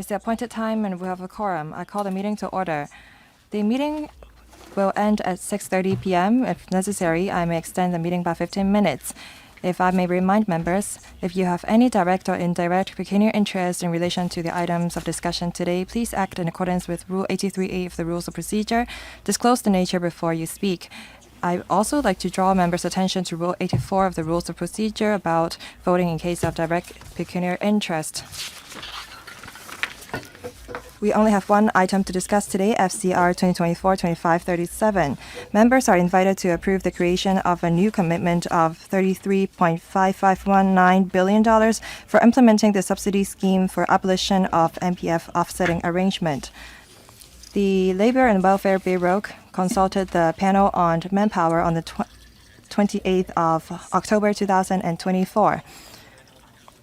It's the appointed time and we have a quorum. I call the meeting to order. The meeting will end at 6:30 p.m. If necessary, I may extend the meeting by 15 minutes. If I may remind members, if you have any direct or indirect pecuniary interest in relation to the items of discussion today, please act in accordance with Rule 83A of the Rules of Procedure. Disclose the nature before you speak. I also like to draw members' attention to Rule 84 of the Rules of Procedure about voting in case of direct pecuniary interest. We only have one item to discuss today, FCR 2024-2537. Members are invited to approve the creation of a new commitment of $33.5519 billion for implementing the subsidy scheme for abolition of MPF offsetting arrangement. The Labor and Welfare Bureau consulted the panel on manpower on the 28th of October 2024.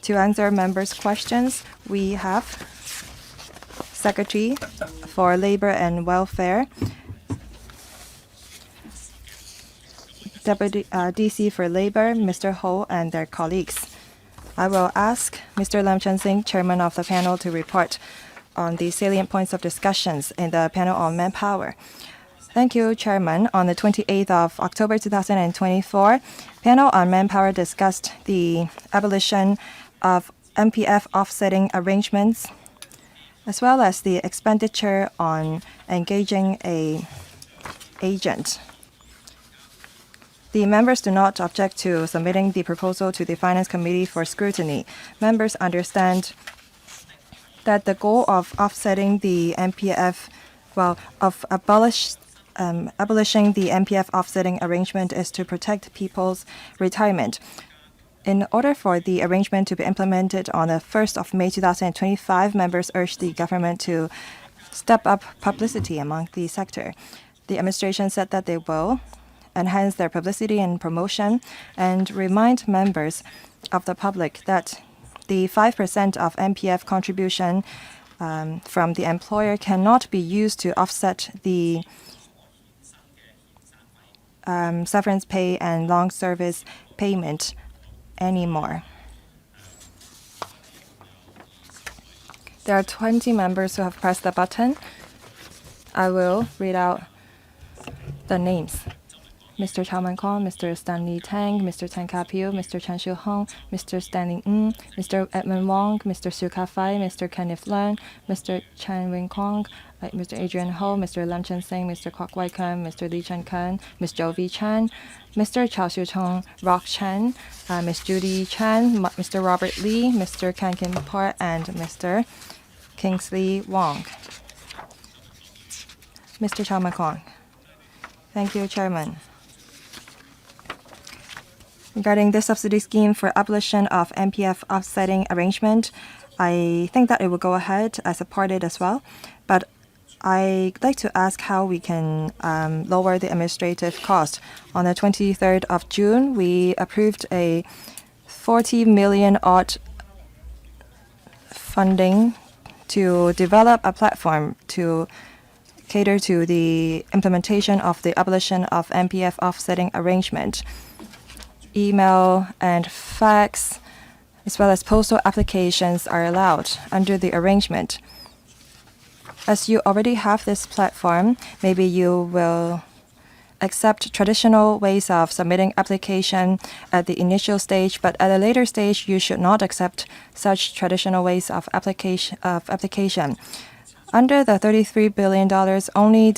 To answer members' questions, we have Secretary for Labor and Welfare, Deputy DC for Labor, Mr. Ho, and their colleagues. I will ask Mr. Lam Chen-sing, Chairman of the panel, to report on the salient points of discussions in the panel on manpower. Thank you, Chairman. On the 28th of October 2024, panel on manpower discussed the abolition of MPF offsetting arrangements, as well as the expenditure on engaging an agent. The members do not object to submitting the proposal to the Finance Committee for scrutiny. Members understand that the goal of offsetting the MPF, abolishing the MPF offsetting arrangement is to protect people's retirement. In order for the arrangement to be implemented on the 1st of May 2025, members urged the government to step up publicity among the sector. The administration said that they will enhance their publicity and promotion and remind members of the public that the 5% of MPF contribution from the employer cannot be used to offset the severance pay and long service payment anymore. There are 20 members who have pressed the button. I will read out the names. Mr. Chao Man-kwon, Mr. Stanley Tang, Mr. Tang Ka-pyo, Mr. Chan Shu-hong, Mr. Stanley Ng, Mr. Edmund Wong, Mr. Su Ka-fai, Mr. Kenneth Leung, Mr. Chan Wing-kwong, Mr. Adrian Ho, Mr. Lam Chen-sing, Mr. Kwok Wai-kun, Mr. Lee Chen-kun, Ms. Jovi Chan, Mr. Chao Xiu-chong, Rock Chen, Ms. Judy Chan, Mr. Robert Lee, Mr. Kan Kim-por, and Mr. Kingsley Wong. Mr. Chao Man-kwon. Thank you, Chairman. Regarding the subsidy scheme for abolition of MPF offsetting arrangement, I think that it will go ahead. I support it as well. But I'd like to ask how we can lower the administrative cost. On the 23rd of June, we approved a 40 million odd funding to develop a platform to cater to the implementation of the abolition of MPF offsetting arrangement. Email and fax, as well as postal applications, are allowed under the arrangement. As you already have this platform, maybe you will accept traditional ways of submitting application at the initial stage, but at a later stage, you should not accept such traditional ways of application. Under the $33 billion, only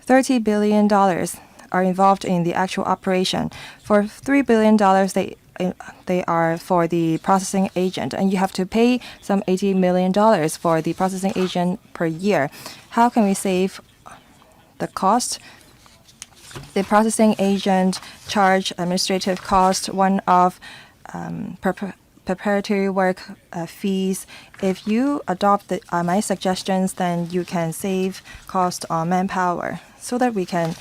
$30 billion are involved in the actual operation. For $3 billion, they are for the processing agent, and you have to pay some $80 million for the processing agent per year. How can we save the cost? The processing agent charge administrative cost, one-off preparatory work fees. If you adopt my suggestions, then you can save cost on manpower so that we can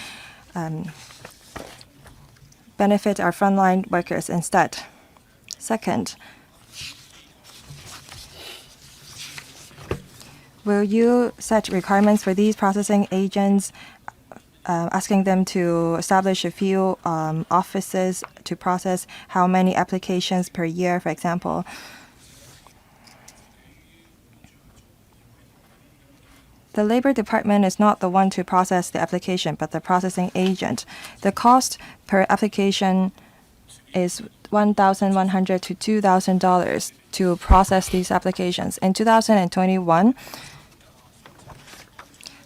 benefit our frontline workers instead. Second, will you set requirements for these processing agents, asking them to establish a few offices to process how many applications per year, for example? The Labor Department is not the one to process the application, but the processing agent. The cost per application is $1,100 to $2,000 to process these applications. In 2021,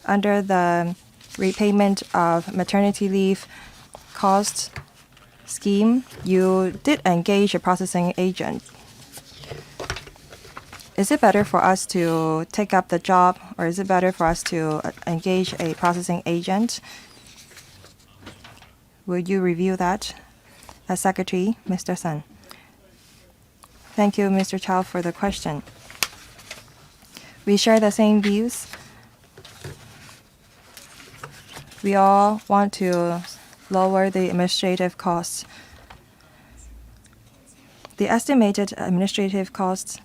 under the repayment of maternity leave cost scheme, you did engage a processing agent. Is it better for us to take up the job, or is it better for us to engage a processing agent? Will you review that as Secretary, Mr. Sun? Thank you, Mr. Chow, for the question. We share the same views. We all want to lower the administrative costs. The estimated administrative costs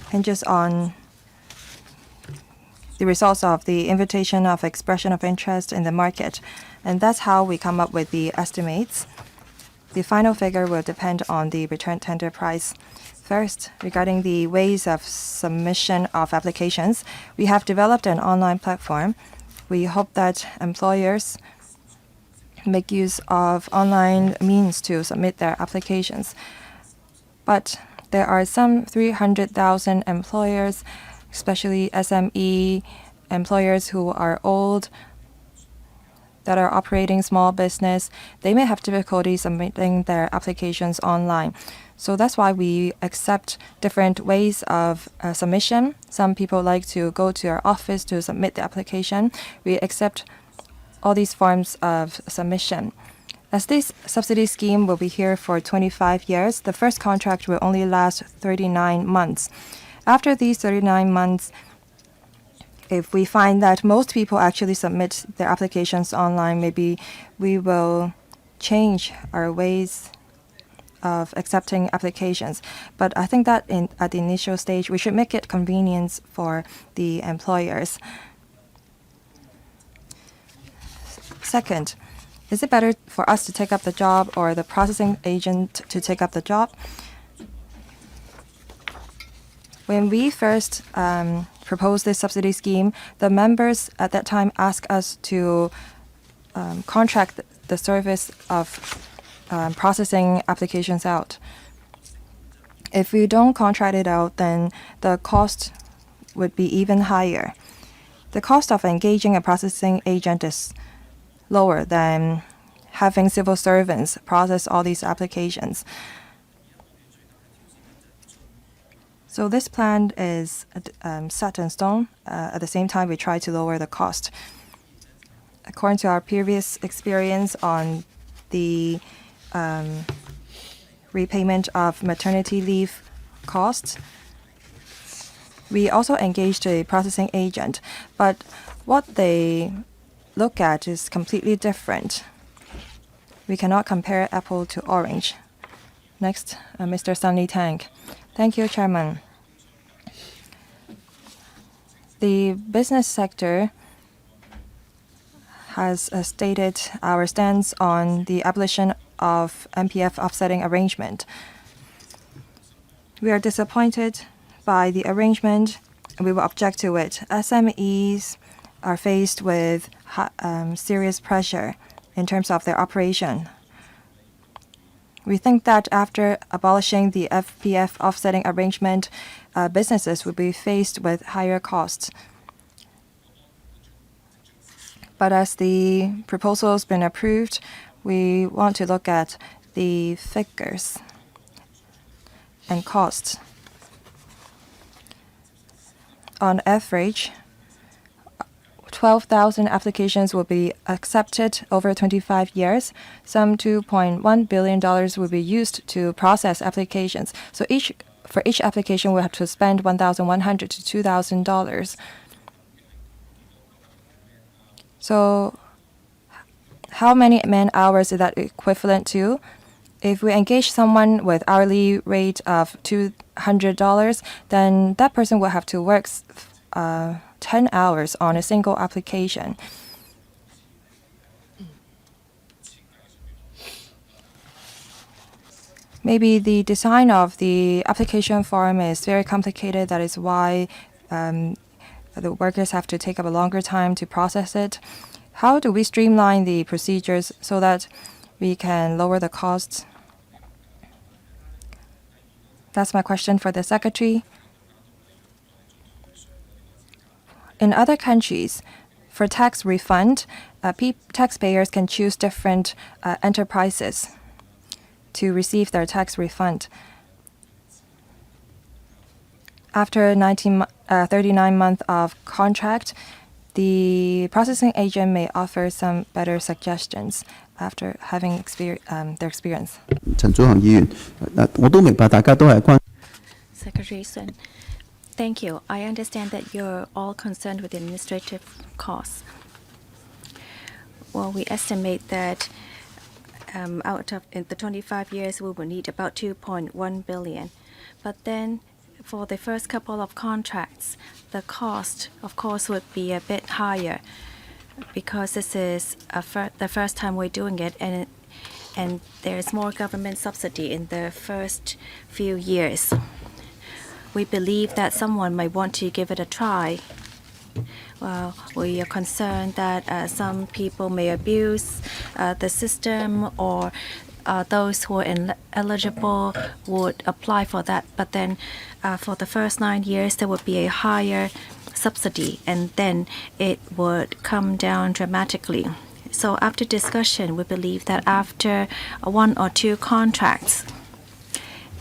hinges on the results of the invitation of expression of interest in the market, and that's how we come up with the estimates. The final figure will depend on the return tender price. First, regarding the ways of submission of applications, we have developed an online platform. We hope that employers make use of online means to submit their applications. But there are some 300,000 employers, especially SME employers who are old, that are operating small business. They may have difficulty submitting their applications online. So that's why we accept different ways of submission. Some people like to go to our office to submit the application. We accept all these forms of submission. As this subsidy scheme will be here for 25 years, the first contract will only last 39 months. After these 39 months, if we find that most people actually submit their applications online, maybe we will change our ways of accepting applications. But I think that at the initial stage, we should make it convenient for the employers. Second, is it better for us to take up the job or the processing agent to take up the job? When we first proposed this subsidy scheme, the members at that time asked us to contract the service of processing applications out. If we don't contract it out, then the cost would be even higher. The cost of engaging a processing agent is lower than having civil servants process all these applications. So this plan is set in stone. At the same time, we try to lower the cost. According to our previous experience on the repayment of maternity leave costs, we also engaged a processing agent, but what they look at is completely different. We cannot compare apple to orange. Next, Mr. Stanley Tang. Thank you, Chairman. The business sector has stated our stance on the abolition of MPF offsetting arrangement. We are disappointed by the arrangement, and we will object to it. SMEs are faced with serious pressure in terms of their operation. We think that after abolishing the FPF offsetting arrangement, businesses will be faced with higher costs. But as the proposal has been approved, we want to look at the figures and costs. On average, 12,000 applications will be accepted over 25 years. Some $2.1 billion will be used to process applications. So for each application, we'll have to spend $1,100 to $2,000. So how many man-hours is that equivalent to? If we engage someone with hourly rate of $200, then that person will have to work 10 hours on a single application. Maybe the design of the application form is very complicated. That is why the workers have to take up a longer time to process it. How do we streamline the procedures so that we can lower the costs? That's my question for the Secretary. In other countries, for tax refund, taxpayers can choose different enterprises to receive their tax refund. After 39 months of contract, the processing agent may offer some better suggestions after having their experience. 陳祖恒議員，我都明白大家都係關。 Secretary Sun, thank you. I understand that you're all concerned with the administrative costs. Well, we estimate that out of in the 25 years, we will need about 2.1 billion. But then, for the first couple of contracts, the cost, of course, would be a bit higher because this is the first time we're doing it, and there's more government subsidy in the first few years. We believe that someone might want to give it a try. Well, we are concerned that some people may abuse the system, or those who are eligible would apply for that. But then for the first 9 years, there would be a higher subsidy, and then it would come down dramatically. So after discussion, we believe that after 1 or 2 contracts,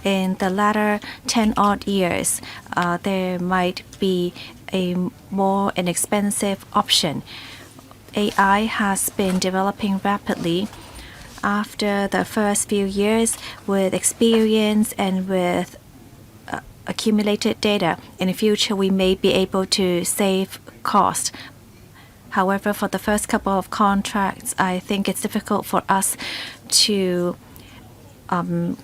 in the latter 10-odd years, there might be a more inexpensive option. AI has been developing rapidly. After the first few years, with experience and with accumulated data, in the future we may be able to save cost. However, for the first couple of contracts, I think it's difficult for us to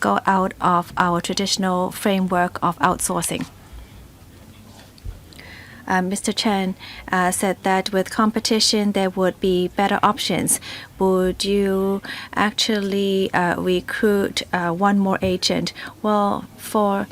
go out of our traditional framework of outsourcing. Mr. Chen said that with competition there would be better options. Would you actually recruit one more agent? Well, for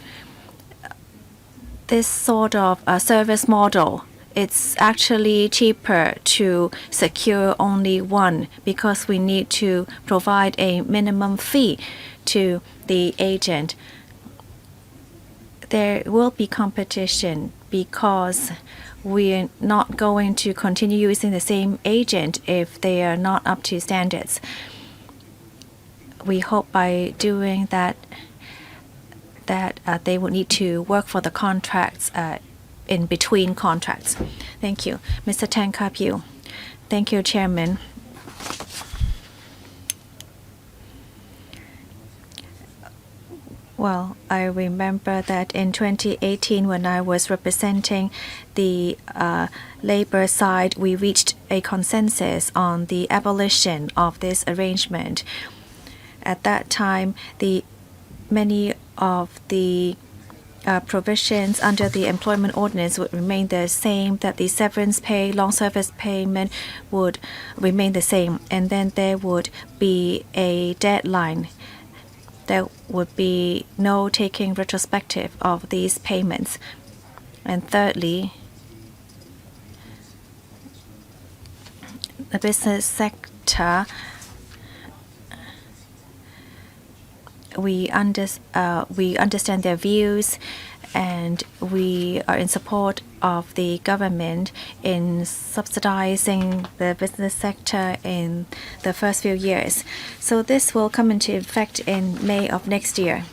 this sort of service model, it's actually cheaper to secure only one because we need to provide a minimum fee to the agent. There will be competition because we're not going to continue using the same agent if they are not up to standards. We hope by doing that they will need to work for the contracts in between contracts. Thank you. Mr. Tan Ka-Piu. Thank you, Chairman. Well, I remember that in 2018, when I was representing the labor side, we reached a consensus on the abolition of this arrangement. At that time, many of the provisions under the employment ordinance would remain the same, that the severance pay, long service payment would remain the same, and then there would be a deadline. There would be no taking retrospective of these payments. And thirdly, the business sector, we understand their views, and we are in support of the government in subsidizing the business sector in the first few years. So this will come into effect in May of next year.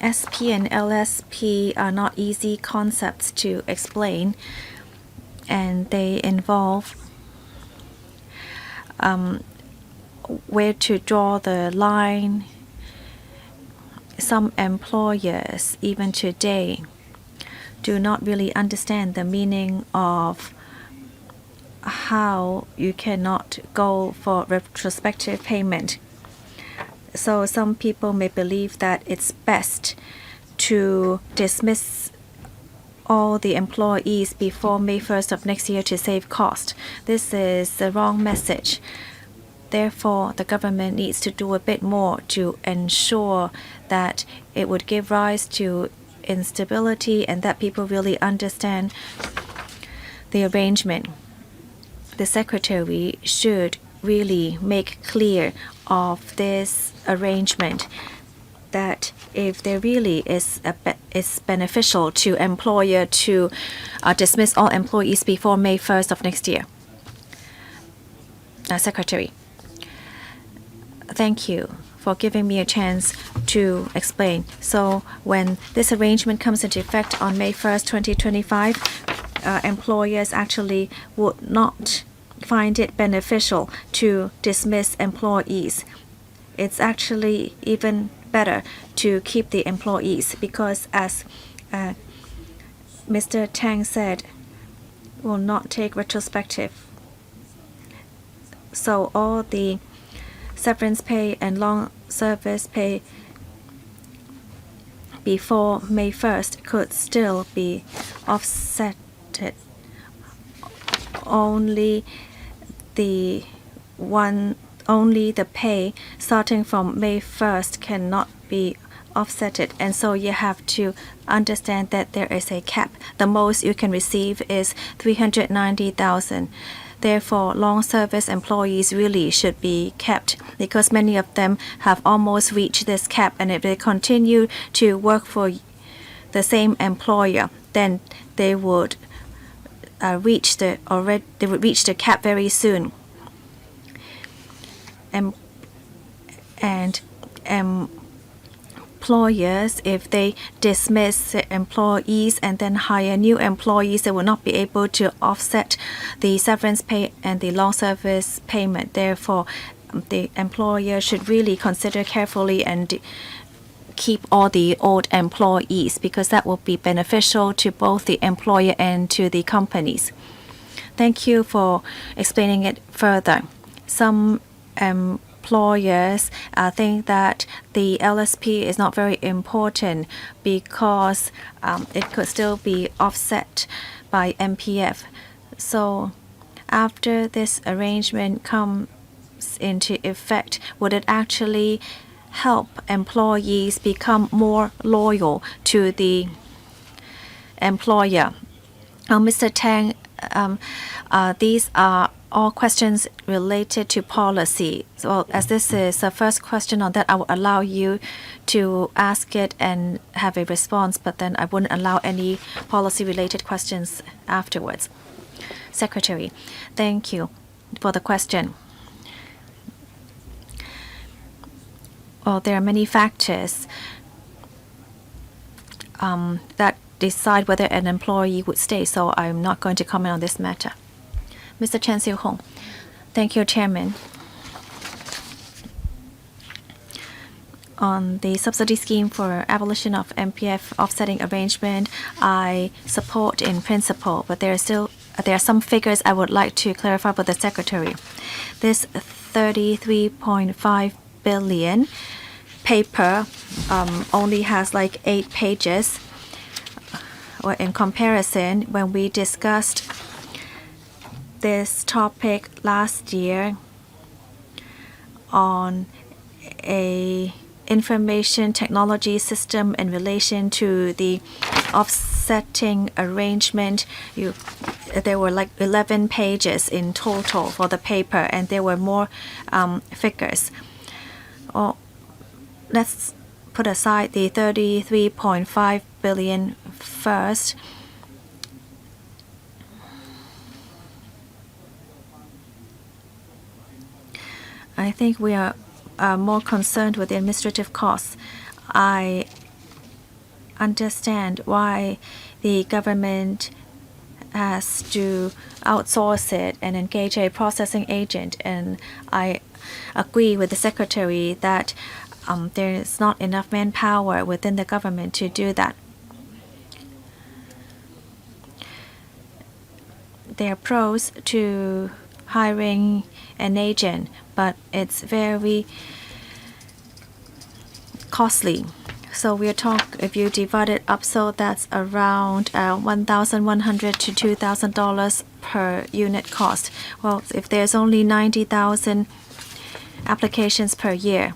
SP and LSP are not easy concepts to explain, and they involve where to draw the line. Some employers, even today, do not really understand the meaning of how you cannot go for retrospective payment. So some people may believe that it's best to dismiss all the employees before May 1st of next year to save cost. This is the wrong message. Therefore, the government needs to do a bit more to ensure that it would give rise to instability and that people really understand the arrangement. The Secretary should really make clear of this arrangement that if there really is beneficial to employer to dismiss all employees before May 1st of next year. Secretary, thank you for giving me a chance to explain. So when this arrangement comes into effect on May 1st, 2025, employers actually would not find it beneficial to dismiss employees. It's actually even better to keep the employees because, as Mr. Tang said, will not take retrospective. So all the severance pay and long service pay before May 1st could still be offsetted. Only the pay starting from May 1st cannot be offsetted, and so you have to understand that there is a cap. The most you can receive is 390,000. Therefore, long service employees really should be kept because many of them have almost reached this cap, and if they continue to work for the same employer, then they would reach the cap very soon. And employers, if they dismiss employees and then hire new employees, they will not be able to offset the severance pay and the long service payment. Therefore, the employer should really consider carefully and keep all the old employees because that will be beneficial to both the employer and to the companies. Thank you for explaining it further. Some employers think that the LSP is not very important because it could still be offset by MPF. So after this arrangement comes into effect, would it actually help employees become more loyal to the employer? Mr. Tang, these are all questions related to policy. So as this is the first question on that, I will allow you to ask it and have a response, but then I wouldn't allow any policy-related questions afterwards. Secretary, thank you for the question. Well, there are many factors that decide whether an employee would stay, so I'm not going to comment on this matter. Mr. Chen Xiu-Hong. Thank you, Chairman. On the subsidy scheme for abolition of MPF offsetting arrangement, I support in principle, but there are some figures I would like to clarify with the Secretary. This 33.5 billion paper only has like 8 pages. Or in comparison, when we discussed this topic last year on a information technology system in relation to the offsetting arrangement, there were like 11 pages in total for the paper, and there were more figures. Let's put aside the 33.5 billion first. I think we are more concerned with the administrative costs. I understand why the government has to outsource it and engage a processing agent, and I agree with the Secretary that there is not enough manpower within the government to do that. There are pros to hiring an agent, but it's very costly. So we're talking, if you divide it up, so that's around $1,100 to $2,000 per unit cost. Well, if there's only 90,000 applications per year.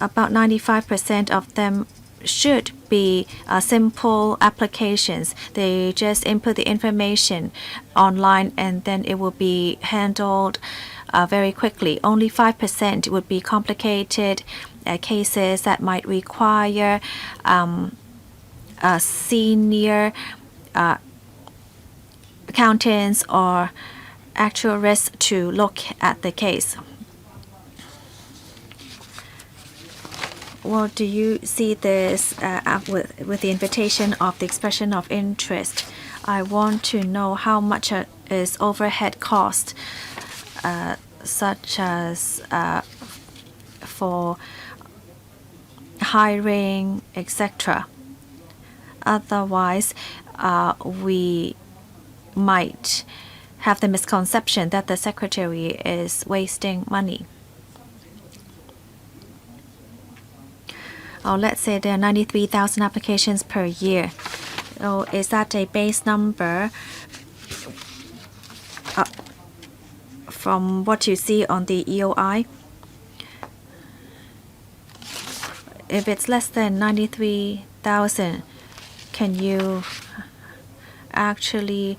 About 95% of them should be simple applications. They just input the information online and then it will be handled very quickly. Only 5% would be complicated cases that might require senior accountants or actuaries to look at the case. Well, do you see this with the invitation of the expression of interest? I want to know how much is overhead cost, such as for hiring, etc. Otherwise, we might have the misconception that the secretary is wasting money. Or let's say there are 93,000 applications per year. So is that a base number from what you see on the EOI? If it's less than 93,000, can you actually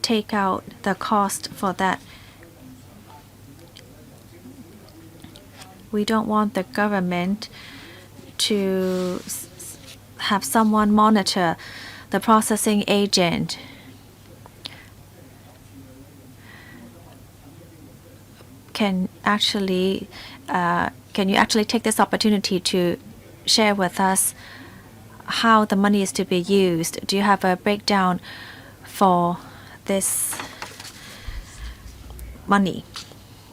take out the cost for that? We don't want the government to have someone monitor the processing agent. Can you actually take this opportunity to share with us how the money is to be used? Do you have a breakdown for this money?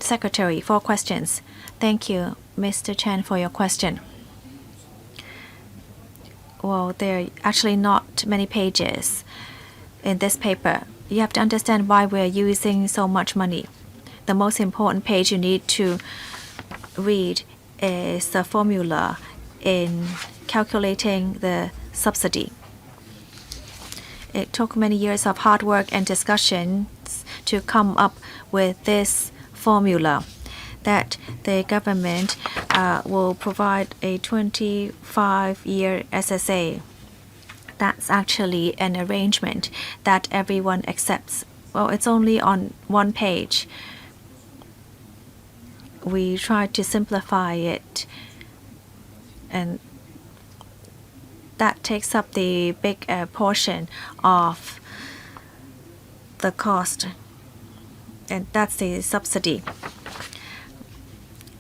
Secretary, 4 questions. Thank you, Mr. Chen, for your question. Well, there are actually not many pages in this paper. You have to understand why we're using so much money. The most important page you need to read is the formula in calculating the subsidy. It took many years of hard work and discussions to come up with this formula that the government will provide a 25-year SSA. That's actually an arrangement that everyone accepts. Well, it's only on 1 page. We tried to simplify it, and that takes up the big portion of the cost, and that's the subsidy.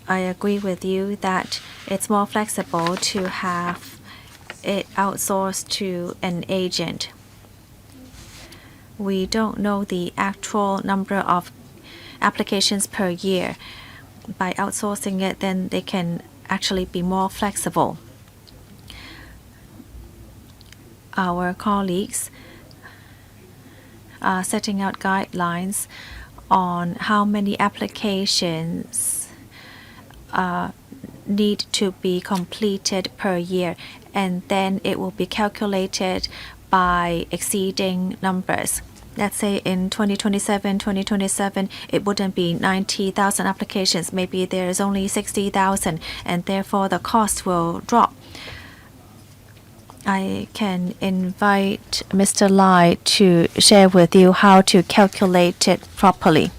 I agree with you that it's more flexible to have it outsourced to an agent. We don't know the actual number of applications per year. By outsourcing it, then they can actually be more flexible. Our colleagues are setting out guidelines on how many applications need to be completed per year, and then it will be calculated by exceeding numbers. Let's say in 2027, it wouldn't be 90,000 applications. Maybe there's only 60,000, and therefore the cost will drop. I can invite Mr. Lai to share with you how to calculate it properly.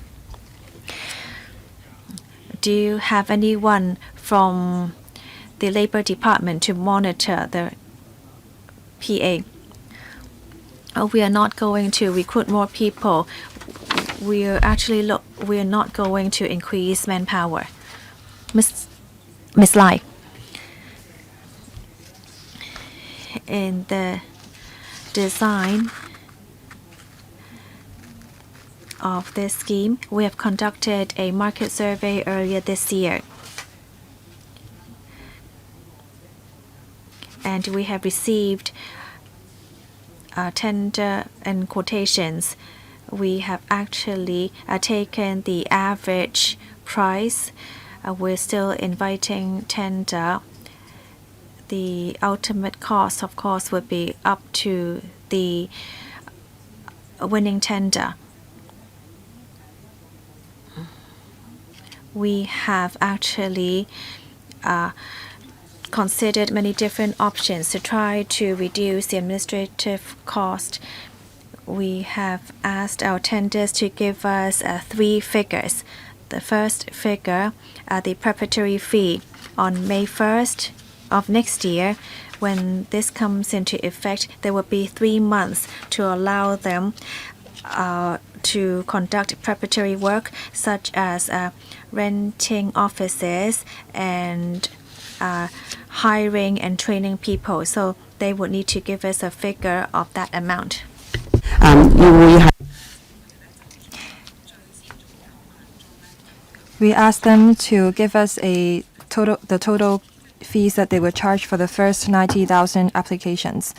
Do you have anyone from the Labor Department to monitor the PA? We are not going to recruit more people. We are not going to increase manpower. Ms. Lai. In the design of this scheme, we have conducted a market survey earlier this year. And we have received tender and quotations. We have actually taken the average price. We're still inviting tender. The ultimate cost, of course, would be up to the winning tender. we have actually considered many different options to try to reduce the administrative cost. We have asked our tenders to give us 3 figures. The first figure, the preparatory fee on May 1st of next year. When this comes into effect, there will be 3 months to allow them to conduct preparatory work such as renting offices and hiring and training people. So they would need to give us a figure of that amount. We asked them to give us the total fees that they would charge for the first 90,000 applications.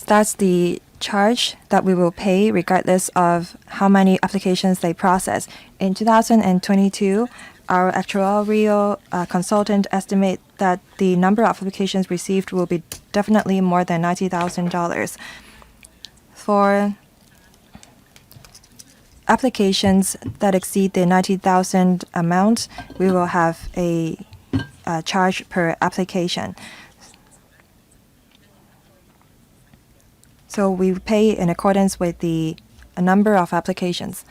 That's the charge that we will pay regardless of how many applications they process. In 2022, our actuarial consultant estimate that the number of applications received will be definitely more than $90,000. For applications that exceed the 90,000 amount, we will have a charge per application. So we pay in accordance with the number of applications.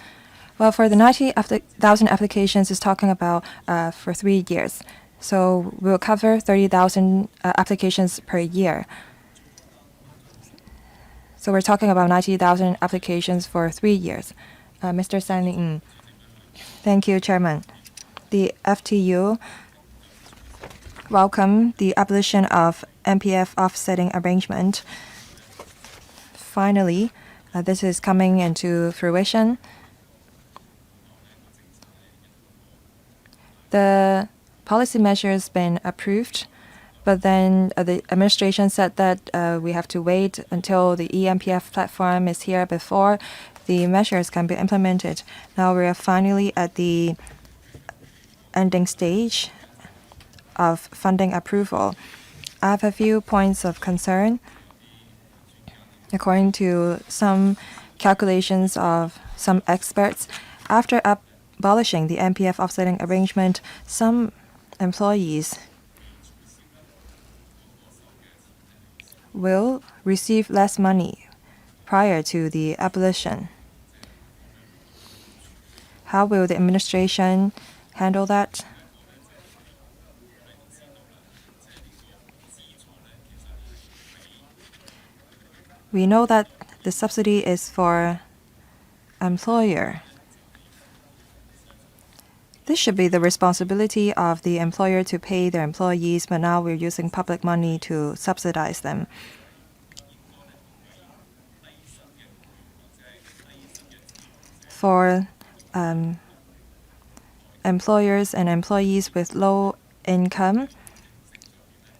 Well, for the 90,000 applications, is talking about for 3 years. So we'll cover 30,000 applications per year. So we're talking about 90,000 applications for 3 years. Mr. Stanley Ng. Thank you, Chairman. The FTU welcome the abolition of MPF offsetting arrangement. Finally, this is coming into fruition. The policy measure has been approved, but then the administration said that we have to wait until the eMPF platform is here before the measures can be implemented. Now we are finally at the ending stage of funding approval. I have a few points of concern. According to some calculations of some experts, after abolishing the MPF offsetting arrangement, some employees will receive less money prior to the abolition. How will the administration handle that? We know that the subsidy is for employer. This should be the responsibility of the employer to pay their employees, but now we're using public money to subsidize them. For employers and employees with low income,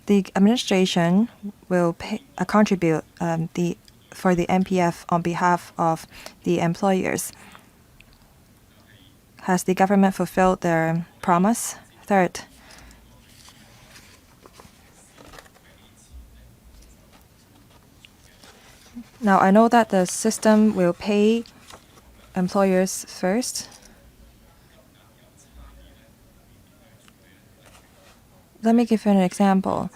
the administration will contribute for the MPF on behalf of the employers. Has the government fulfilled their promise? Third, now I know that the system will pay employers first. Let me give you an example.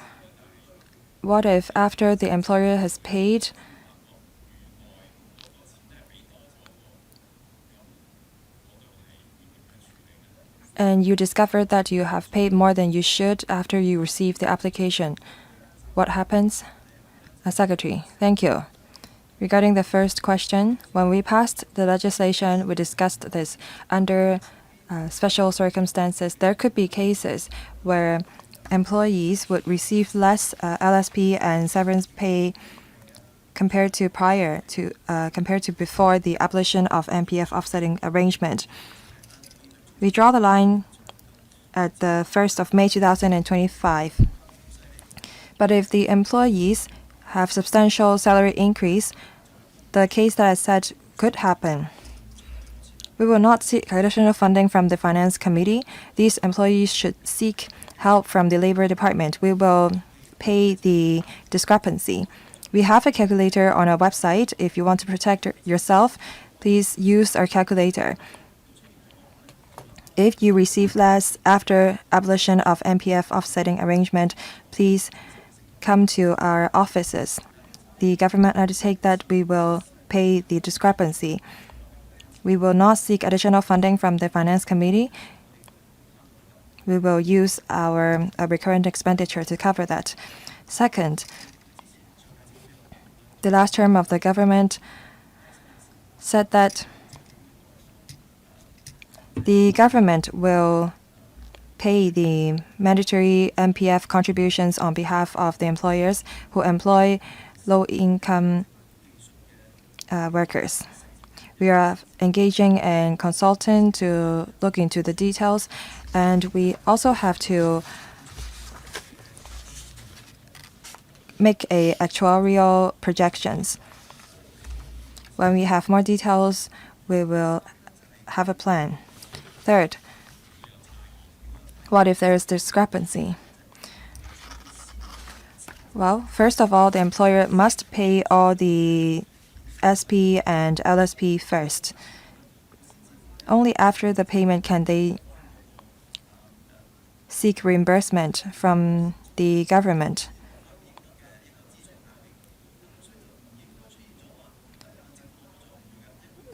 What if after the employer has paid, and you discover that you have paid more than you should after you receive the application? What happens? Secretary, thank you. Regarding the first question, when we passed the legislation, we discussed this. Under special circumstances, there could be cases where employees would receive less LSP and severance pay compared to before the abolition of MPF offsetting arrangement. We draw the line at the 1st of May 2025. But if the employees have substantial salary increase, the case that I said could happen. We will not seek additional funding from the Finance Committee. These employees should seek help from the Labor Department. We will pay the discrepancy. We have a calculator on our website. If you want to protect yourself, please use our calculator. If you receive less after abolition of MPF offsetting arrangement, please come to our offices. The government undertake that we will pay the discrepancy. We will not seek additional funding from the Finance Committee. We will use our recurrent expenditure to cover that. Second, the last term of the government said that the government will pay the mandatory MPF contributions on behalf of the employers who employ low-income workers. We are engaging a consultant to look into the details, and we also have to make a actuarial projections. When we have more details, we will have a plan. Third, what if there is discrepancy? Well, first of all, the employer must pay all the SP and LSP first. Only after the payment can they seek reimbursement from the government.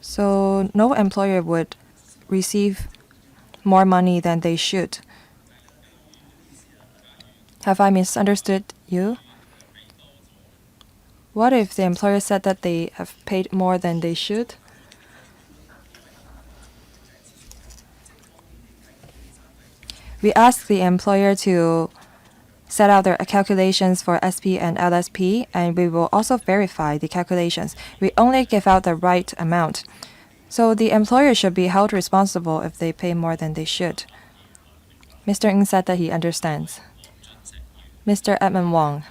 So no employer would receive more money than they should. Have I misunderstood you? What if the employer said that they have paid more than they should? We ask the employer to set out their calculations for SP and LSP, and we will also verify the calculations. We only give out the right amount. So the employer should be held responsible if they pay more than they should. Mr. Ng said that he understands. Mr. Edmund Wong.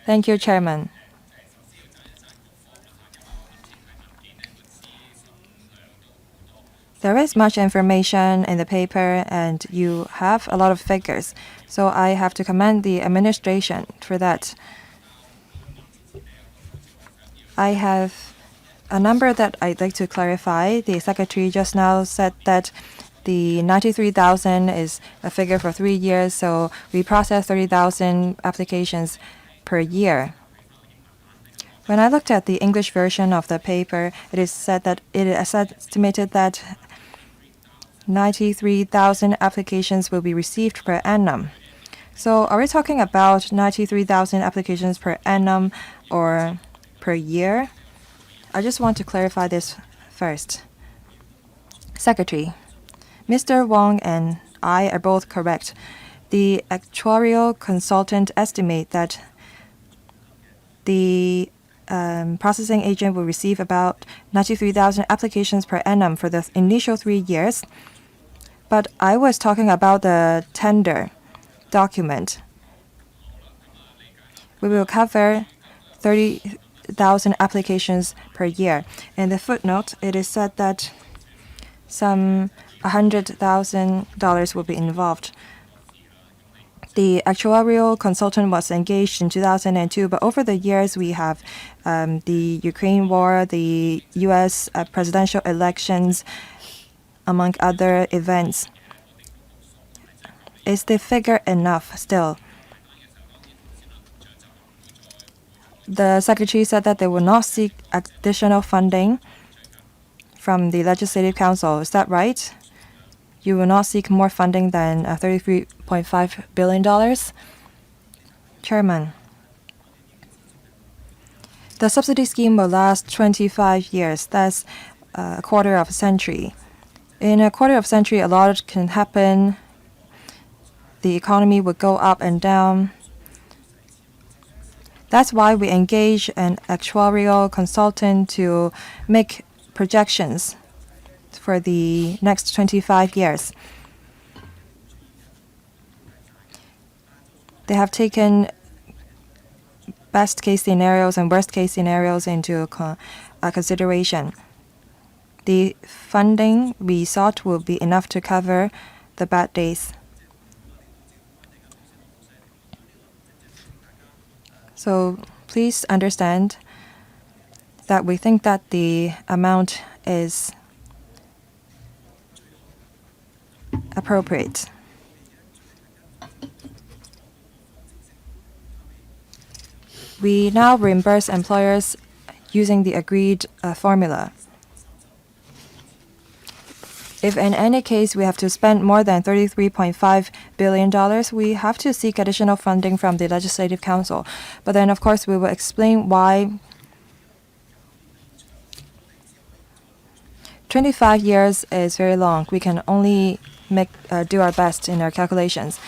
Thank you, Chairman. There is much information in the paper, and you have a lot of figures. So I have to commend the administration for that. I have a number that I'd like to clarify. The secretary just now said that the 93,000 is a figure for 3 years, so we process 30,000 applications per year. When I looked at the English version of the paper, it is said that it is estimated that 93,000 applications will be received per annum. So are we talking about 93,000 applications per annum or per year? I just want to clarify this first. Secretary, Mr. Wong and I are both correct. The actuarial consultant estimate that the processing agent will receive about 93,000 applications per annum for the initial 3 years. But I was talking about the tender document. We will cover 30,000 applications per year. In the footnote, it is said that some $100,000 will be involved. The actuarial consultant was engaged in 2002, but over the years we have the Ukraine war, the U.S. Presidential elections, among other events. Is the figure enough still? The secretary said that they will not seek additional funding from the Legislative Council. Is that right? You will not seek more funding than $33.5 billion? Chairman, the subsidy scheme will last 25 years. That's a quarter of a century. In a quarter of a century, a lot can happen. The economy would go up and down. That's why we engage an actuarial consultant to make projections for the next 25 years. They have taken best case scenarios and worst case scenarios into consideration. The funding we sought will be enough to cover the bad days. So please understand that we think that the amount is appropriate. We now reimburse employers using the agreed formula. If in any case we have to spend more than $33.5 billion, we have to seek additional funding from the Legislative Council. But then, of course, we will explain why 25 years is very long. We can only do our best in our calculations.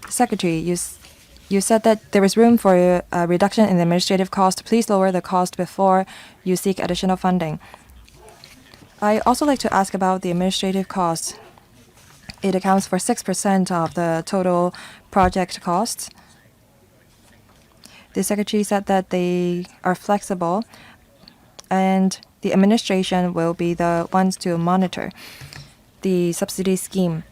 Secretary, you said that there is room for a reduction in the administrative cost. Please lower the cost before you seek additional funding. I also like to ask about the administrative cost. It accounts for 6% of the total project costs. The Secretary said that they are flexible and the administration will be the ones to monitor the subsidy scheme.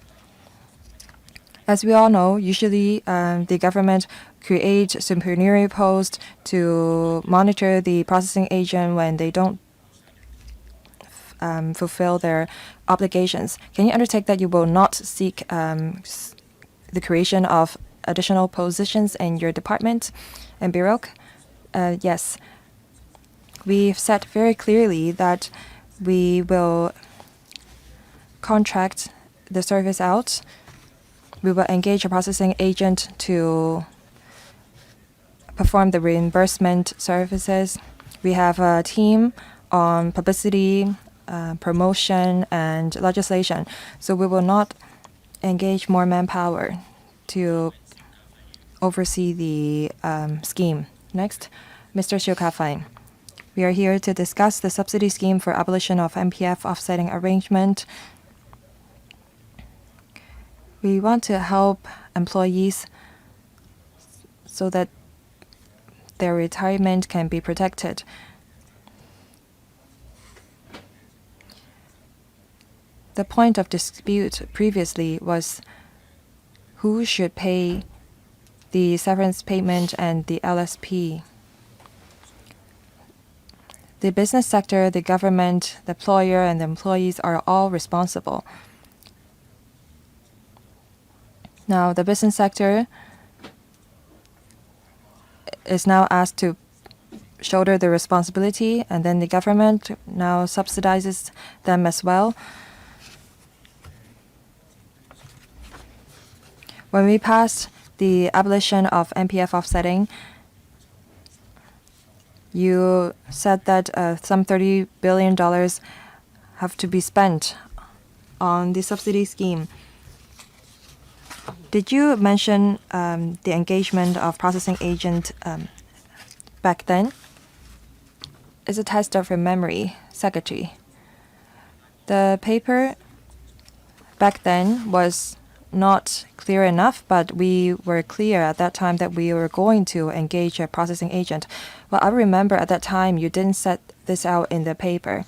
As we all know, usually the government creates supernumerary posts to monitor the processing agent when they don't fulfill their obligations. Can you undertake that you will not seek the creation of additional positions in your department and bureau? Yes. We've said very clearly that we will contract the service out. We will engage a processing agent to perform the reimbursement services. We have a team on publicity, promotion, and legislation. So we will not engage more manpower to oversee the scheme. Next, Mr. Xiu Ka-fai. We are here to discuss the subsidy scheme for abolition of MPF offsetting arrangement. We want to help employees so that their retirement can be protected. The point of dispute previously was who should pay the severance payment and the LSP. The business sector, the government, the employer, and the employees are all responsible. Now, the business sector is now asked to shoulder the responsibility, and then the government now subsidizes them as well. When we passed the abolition of MPF offsetting, you said that some $30 billion have to be spent on the subsidy scheme. Did you mention the engagement of processing agent back then? It's a test of your memory, Secretary. The paper back then was not clear enough, but we were clear at that time that we were going to engage a processing agent. Well, I remember at that time you didn't set this out in the paper.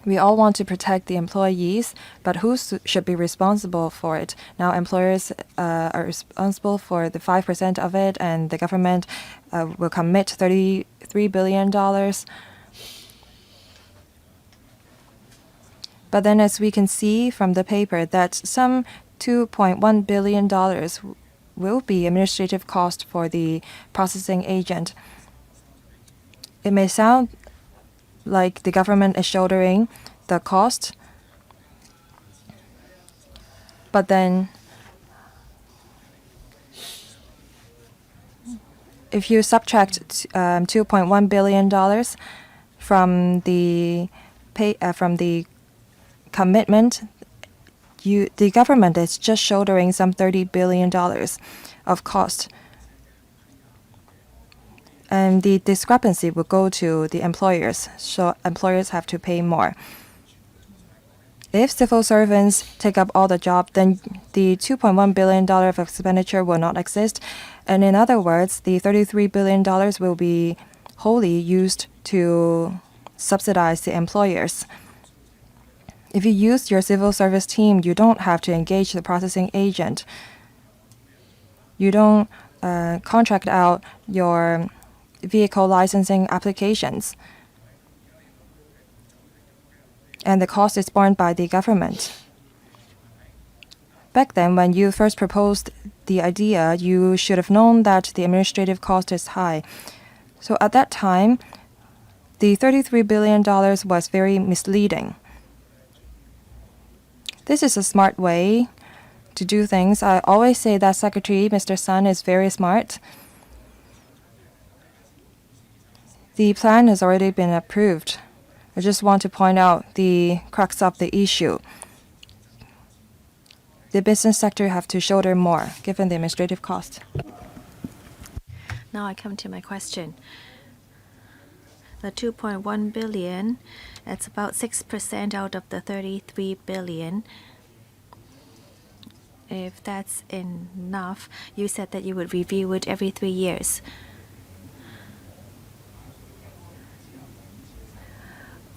We all want to protect the employees, but who should be responsible for it? Now employers are responsible for the 5% of it, and the government will commit $33 billion. But then as we can see from the paper that some $2.1 billion will be administrative cost for the processing agent. It may sound like the government is shouldering the cost, but then if you subtract $2.1 billion from the commitment, the government is just shouldering some $30 billion of cost. And the discrepancy will go to the employers, so employers have to pay more. If civil servants take up all the job, then the $2.1 billion of expenditure will not exist. And in other words, the $33 billion will be wholly used to subsidize the employers. If you use your civil service team, you don't have to engage the processing agent. You don't contract out your vehicle licensing applications. And the cost is borne by the government. back then, when you first proposed the idea, you should have known that the administrative cost is high. So at that time, the $33 billion was very misleading. This is a smart way to do things. I always say that Secretary, Mr. Sun, is very smart. The plan has already been approved. I just want to point out the crux of the issue. The business sector have to shoulder more, given the administrative cost. Now I come to my question. The 2.1 billion, that's about 6% out of the 33 billion. If that's enough, you said that you would review it every 3 years.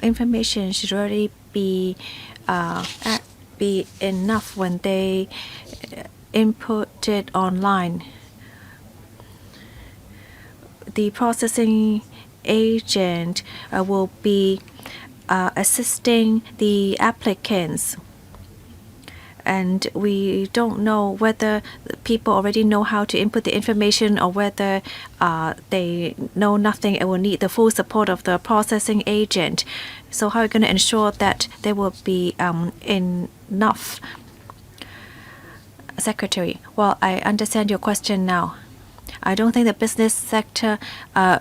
Information should already be enough when they input it online. The processing agent will be assisting the applicants. And we don't know whether people already know how to input the information or whether they know nothing and will need the full support of the processing agent. So how are you going to ensure that there will be enough? Secretary, well, I understand your question now. I don't think the business sector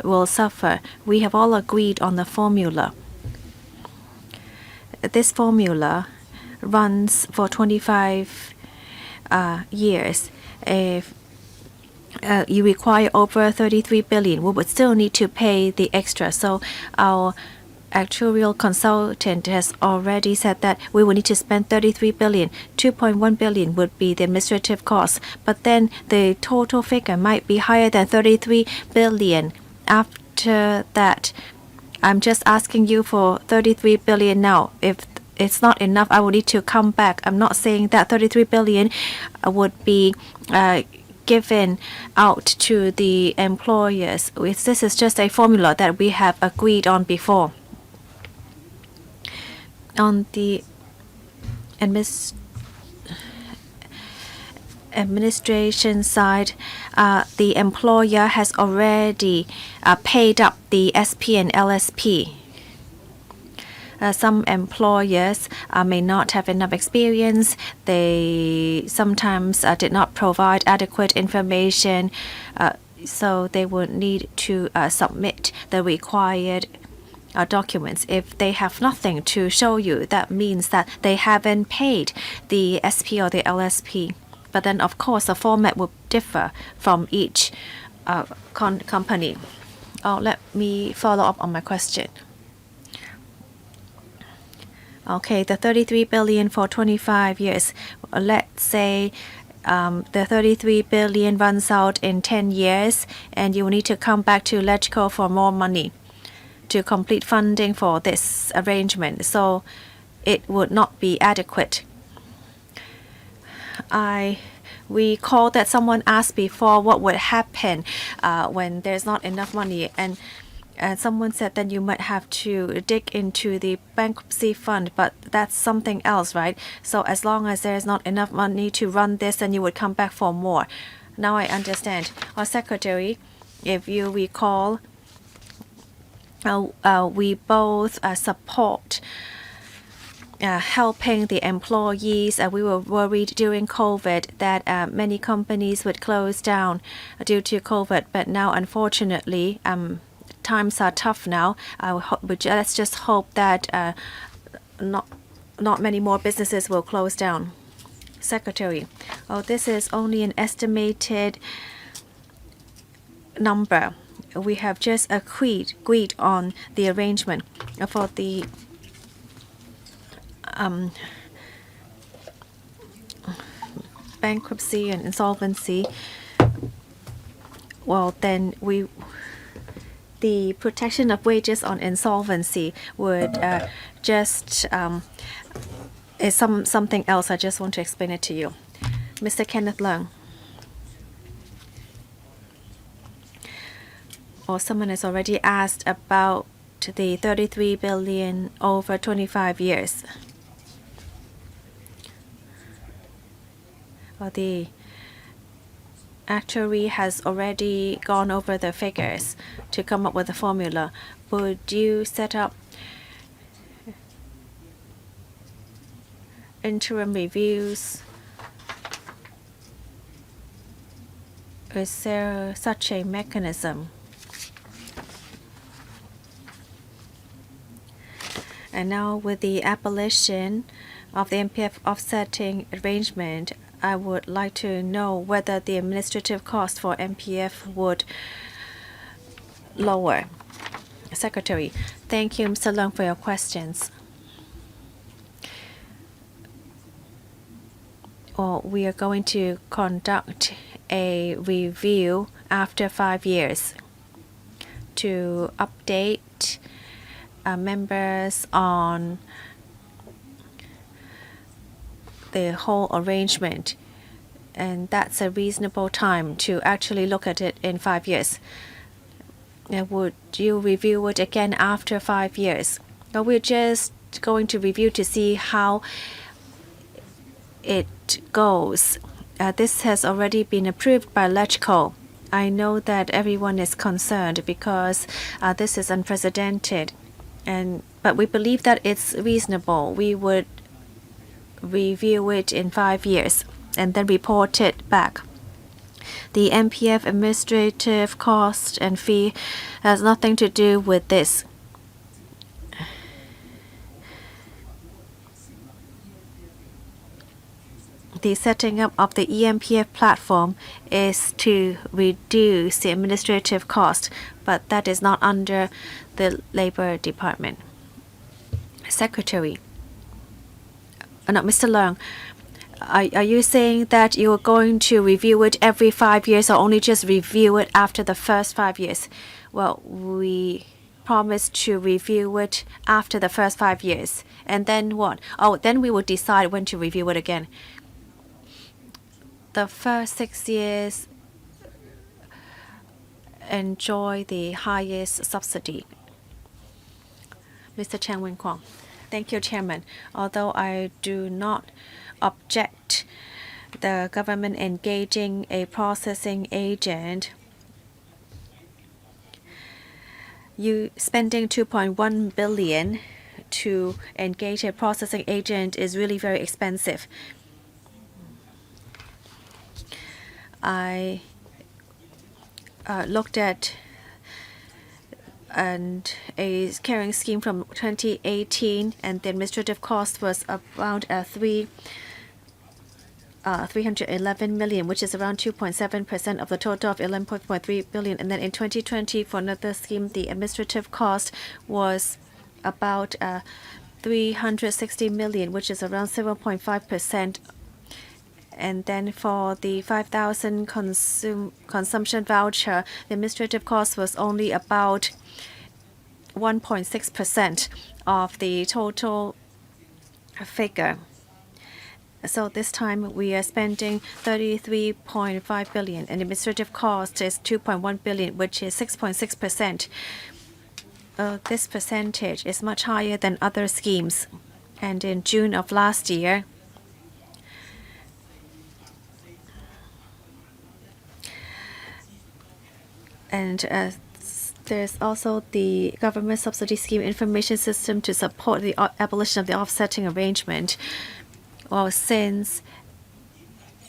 will suffer. We have all agreed on the formula. This formula runs for 25 years. If you require over 33 billion, we would still need to pay the extra. So our actuarial consultant has already said that we will need to spend 33 billion. 2.1 billion would be the administrative cost, but then the total figure might be higher than 33 billion. After that, I'm just asking you for 33 billion now. If it's not enough, I will need to come back. I'm not saying that 33 billion would be given out to the employers. This is just a formula that we have agreed on before. On the administration side, the employer has already paid up the SP and LSP. Some employers may not have enough experience. They sometimes did not provide adequate information, so they would need to submit the required documents. If they have nothing to show you, that means that they haven't paid the SP or the LSP. But then, of course, the format will differ from each company. Let me follow up on my question. Okay, the 33 billion for 25 years. Let's say the 33 billion runs out in 10 years, and you will need to come back to LegCo for more money to complete funding for this arrangement. So it would not be adequate. I recall that someone asked before what would happen when there's not enough money, and someone said that you might have to dig into the bankruptcy fund, but that's something else, right? So as long as there's not enough money to run this, then you would come back for more. Now I understand. Our secretary, if you recall, we both support helping the employees. We were worried during COVID that many companies would close down due to COVID, but now unfortunately times are tough now. Let's just hope that not many more businesses will close down. Secretary, this is only an estimated number. We have just agreed on the arrangement for the bankruptcy and insolvency. Well, then the protection of wages on insolvency would just is something else. I just want to explain it to you. Mr. Kenneth Leung. Or someone has already asked about the 33 billion over 25 years. the actuary has already gone over the figures to come up with a formula. Would you set up interim reviews? Is there such a mechanism? And now with the abolition of the MPF offsetting arrangement, I would like to know whether the administrative cost for MPF would lower. Secretary, thank you, Mr. Leung, for your questions. We are going to conduct a review after 5 years to update members on the whole arrangement, and that's a reasonable time to actually look at it in 5 years. Now, would you review it again after 5 years? Well, we're just going to review to see how it goes. This has already been approved by LegCo. I know that everyone is concerned because this is unprecedented, but we believe that it's reasonable. We would review it in 5 years and then report it back. The MPF administrative cost and fee has nothing to do with this. The setting up of the eMPF platform is to reduce the administrative cost, but that is not under the Labor Department. Secretary. No, Mr. Leung, are you saying that you are going to review it every 5 years or only just review it after the first 5 years? Well, we promise to review it after the first 5 years. And then what? Oh, then we will decide when to review it again. The first 6 years enjoy the highest subsidy. Mr. Chang Wen-Kwong. Thank you, Chairman. Although I do not object the government engaging a processing agent, you spending 2.1 billion to engage a processing agent is really very expensive. I looked at a carrying scheme from 2018, and the administrative cost was around 311 million, which is around 2.7% of the total of 11.3 billion. And then in 2020, for another scheme, the administrative cost was about 360 million, which is around 7.5%. And then for the 5,000 consumption voucher, the administrative cost was only about 1.6% of the total figure. So this time we are spending 33.5 billion, and administrative cost is 2.1 billion, which is 6.6%. This percentage is much higher than other schemes. And in June of last year, there's also the government subsidy scheme information system to support the abolition of the offsetting arrangement. Well, since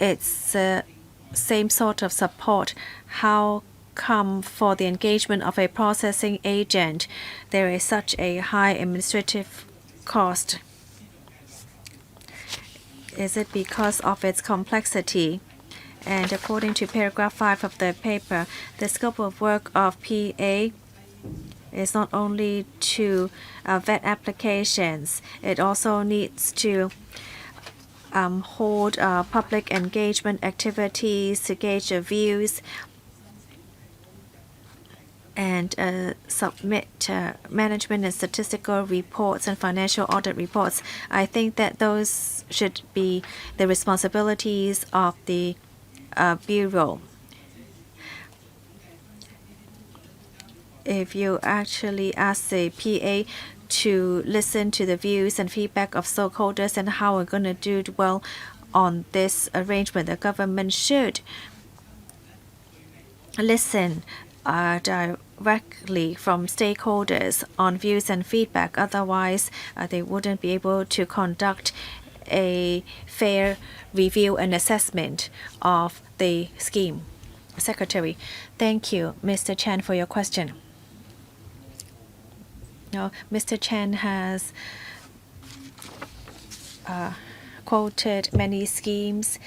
it's the same sort of support, how come for the engagement of a processing agent there is such a high administrative cost? Is it because of its complexity? And according to paragraph 5 of the paper, the scope of work of PA is not only to vet applications, it also needs to hold public engagement activities to gauge the views and submit management and statistical reports and financial audit reports. I think that those should be the responsibilities of the Bureau. If you actually ask the PA to listen to the views and feedback of stakeholders and how we're going to do well on this arrangement. The government should listen directly from stakeholders on views and feedback. Otherwise, they wouldn't be able to conduct a fair review and assessment of the scheme. Secretary, thank you, Mr. Chen, for your question. Now, Mr. Chen has quoted many schemes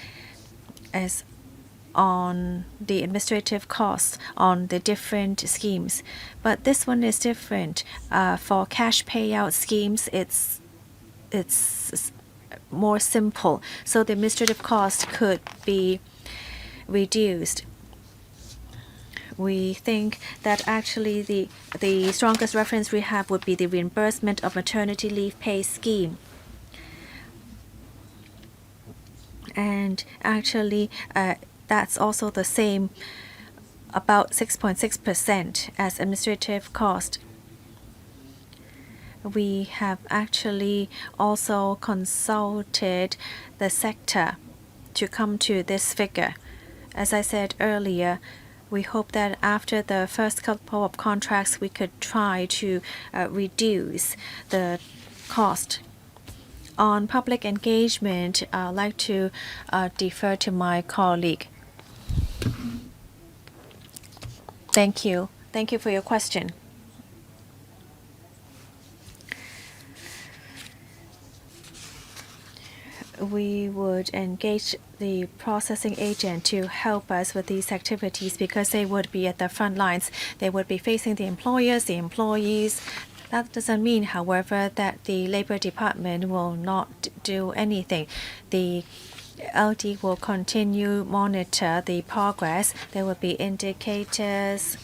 as on the administrative costs on the different schemes, but this one is different. For cash payout schemes, it's more simple, so the administrative cost could be reduced. We think that actually the strongest reference we have would be the reimbursement of maternity leave pay scheme. And actually, that's also the same, about 6.6% as administrative cost. We have actually also consulted the sector to come to this figure. As I said earlier, we hope that after the first couple of contracts, we could try to reduce the cost. On public engagement, I'd like to defer to my colleague. Thank you. Thank you for your question. We would engage the processing agent to help us with these activities because they would be at the front lines. They would be facing the employers, the employees. That doesn't mean, however, that the Labor Department will not do anything. The LD will continue monitor the progress. There will be indicators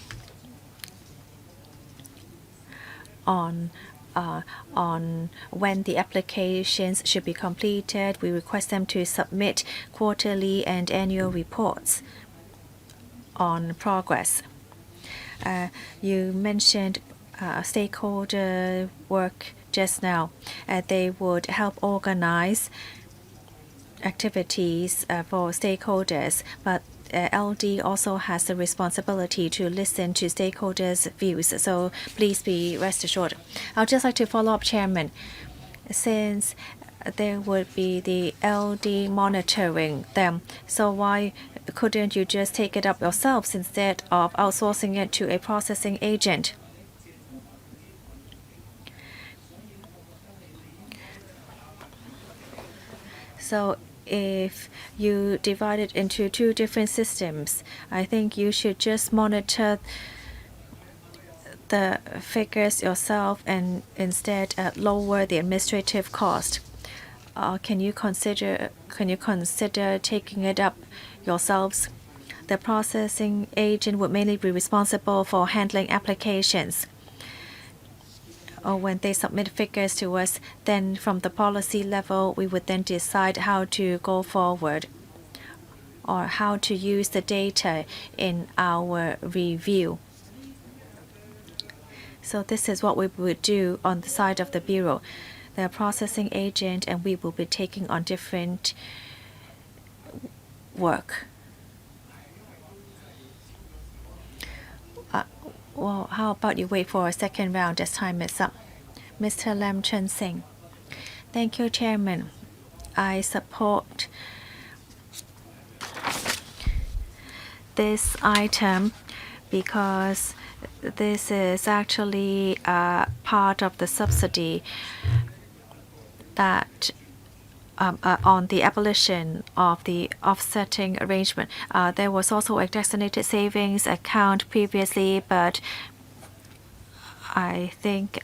on when the applications should be completed. We request them to submit quarterly and annual reports on progress. You mentioned stakeholder work just now. They would help organize activities for stakeholders, but LD also has the responsibility to listen to stakeholders' views, so please be rest assured. I'd just like to follow up, Chairman. Since there would be the LD monitoring them, so why couldn't you just take it up yourselves instead of outsourcing it to a processing agent? So if you divide it into two different systems, I think you should just monitor the figures yourself and instead lower the administrative cost. Can you consider taking it up yourselves? The processing agent would mainly be responsible for handling applications. Or when they submit figures to us, then from the policy level, we would then decide how to go forward or how to use the data in our review. So this is what we would do on the side of the Bureau. The processing agent and we will be taking on different work. Well, how about you wait for a second round as time is up? Mr. Lam Chen Singh. Thank you, Chairman. I support this item because this is actually part of the subsidy that on the abolition of the offsetting arrangement. There was also a designated savings account previously, but I think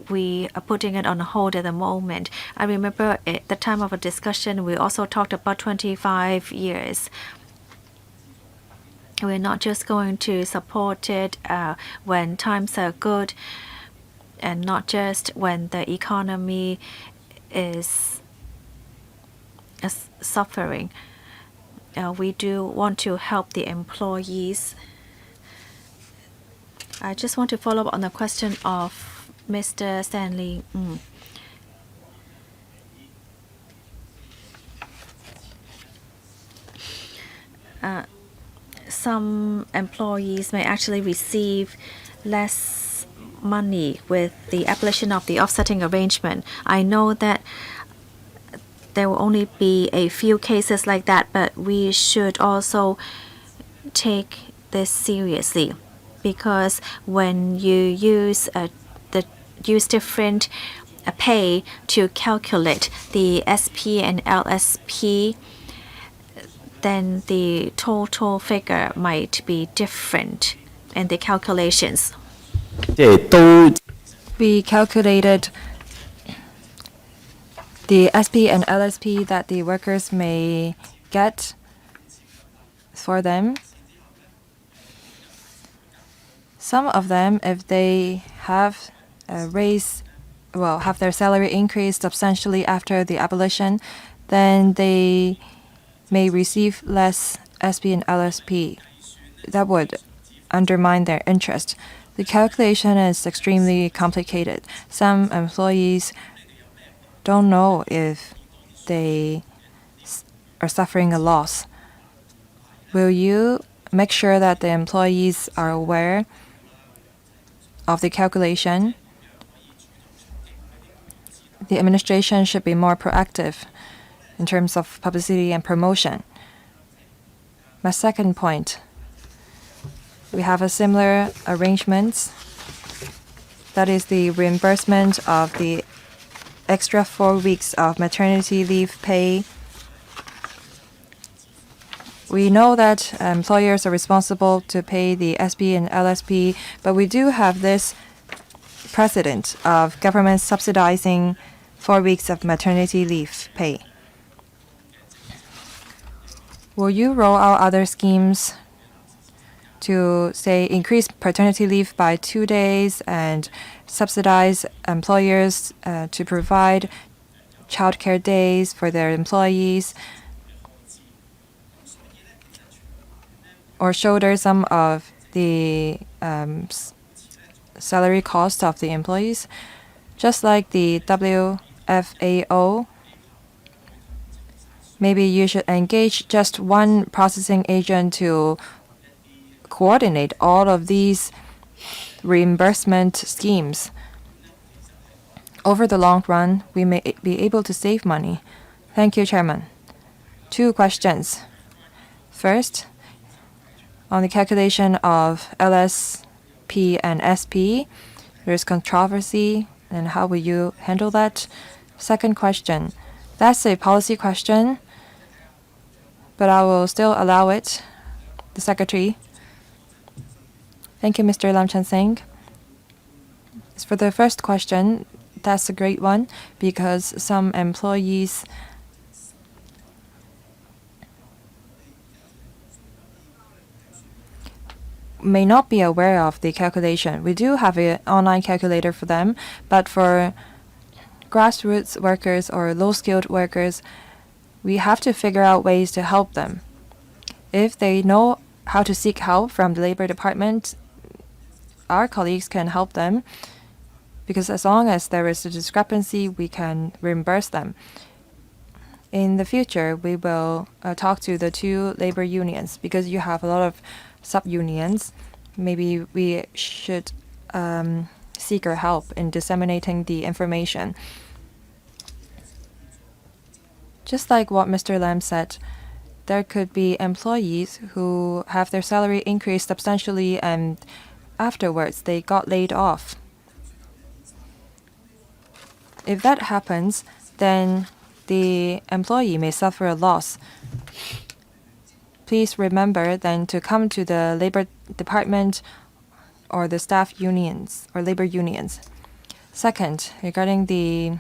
we are putting it on hold at the moment. I remember at the time of a discussion, we also talked about 25 years. We're not just going to support it when times are good and not just when the economy is suffering. We do want to help the employees. I just want to follow up on the question of Mr. Stanley. some employees may actually receive less money with the abolition of the offsetting arrangement. I know that there will only be a few cases like that, but we should also take this seriously, because when you use different pay to calculate the SP and LSP, then the total figure might be different in the calculations. 即係都 We calculated the SP and LSP that the workers may get for them. Some of them, if they have have their salary increased substantially after the abolition, then they may receive less SP and LSP. That would undermine their interest. The calculation is extremely complicated. Some employees don't know if they are suffering a loss. Will you make sure that the employees are aware of the calculation? The administration should be more proactive in terms of publicity and promotion. My second point, we have a similar arrangement. That is the reimbursement of the extra 4 weeks of maternity leave pay. We know that employers are responsible to pay the SP and LSP, but we do have this precedent of government subsidizing 4 weeks of maternity leave pay. Will you roll out other schemes to, say, increase paternity leave by 2 days and subsidize employers to provide childcare days for their employees, or shoulder some of the salary cost of the employees? Just like the WFAO, maybe you should engage just one processing agent to coordinate all of these reimbursement schemes. Over the long run, we may be able to save money. Thank you, Chairman. 2 questions. First, on the calculation of LSP and SP, there's controversy, and how will you handle that? Second question, that's a policy question, but I will still allow it. The Secretary. Thank you, Mr. Lam Chen Singh. As for the first question, that's a great one, because some employees may not be aware of the calculation. We do have an online calculator for them, but for grassroots workers or low-skilled workers, we have to figure out ways to help them. If they know how to seek help from the Labor Department, our colleagues can help them, because as long as there is a discrepancy, we can reimburse them. In the future, we will talk to the 2 labor unions, because you have a lot of sub-unions. Maybe we should seek your help in disseminating the information. Just like what Mr. Lam said, there could be employees who have their salary increased substantially and afterwards they got laid off. If that happens, then the employee may suffer a loss. Please remember then to come to the Labor Department or the staff unions or labor unions. Second, regarding the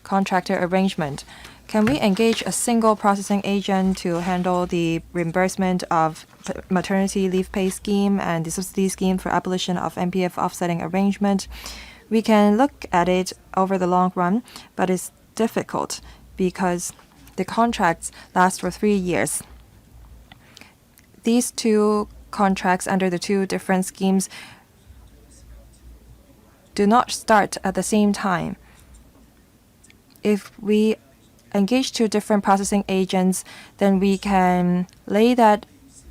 contractor arrangement, can we engage a single processing agent to handle the reimbursement of maternity leave pay scheme and the subsidy scheme for abolition of MPF offsetting arrangement? We can look at it over the long run, but it's difficult because the contracts last for 3 years. These 2 contracts under the 2 different schemes do not start at the same time. If we engage 2 different processing agents, then we can lay that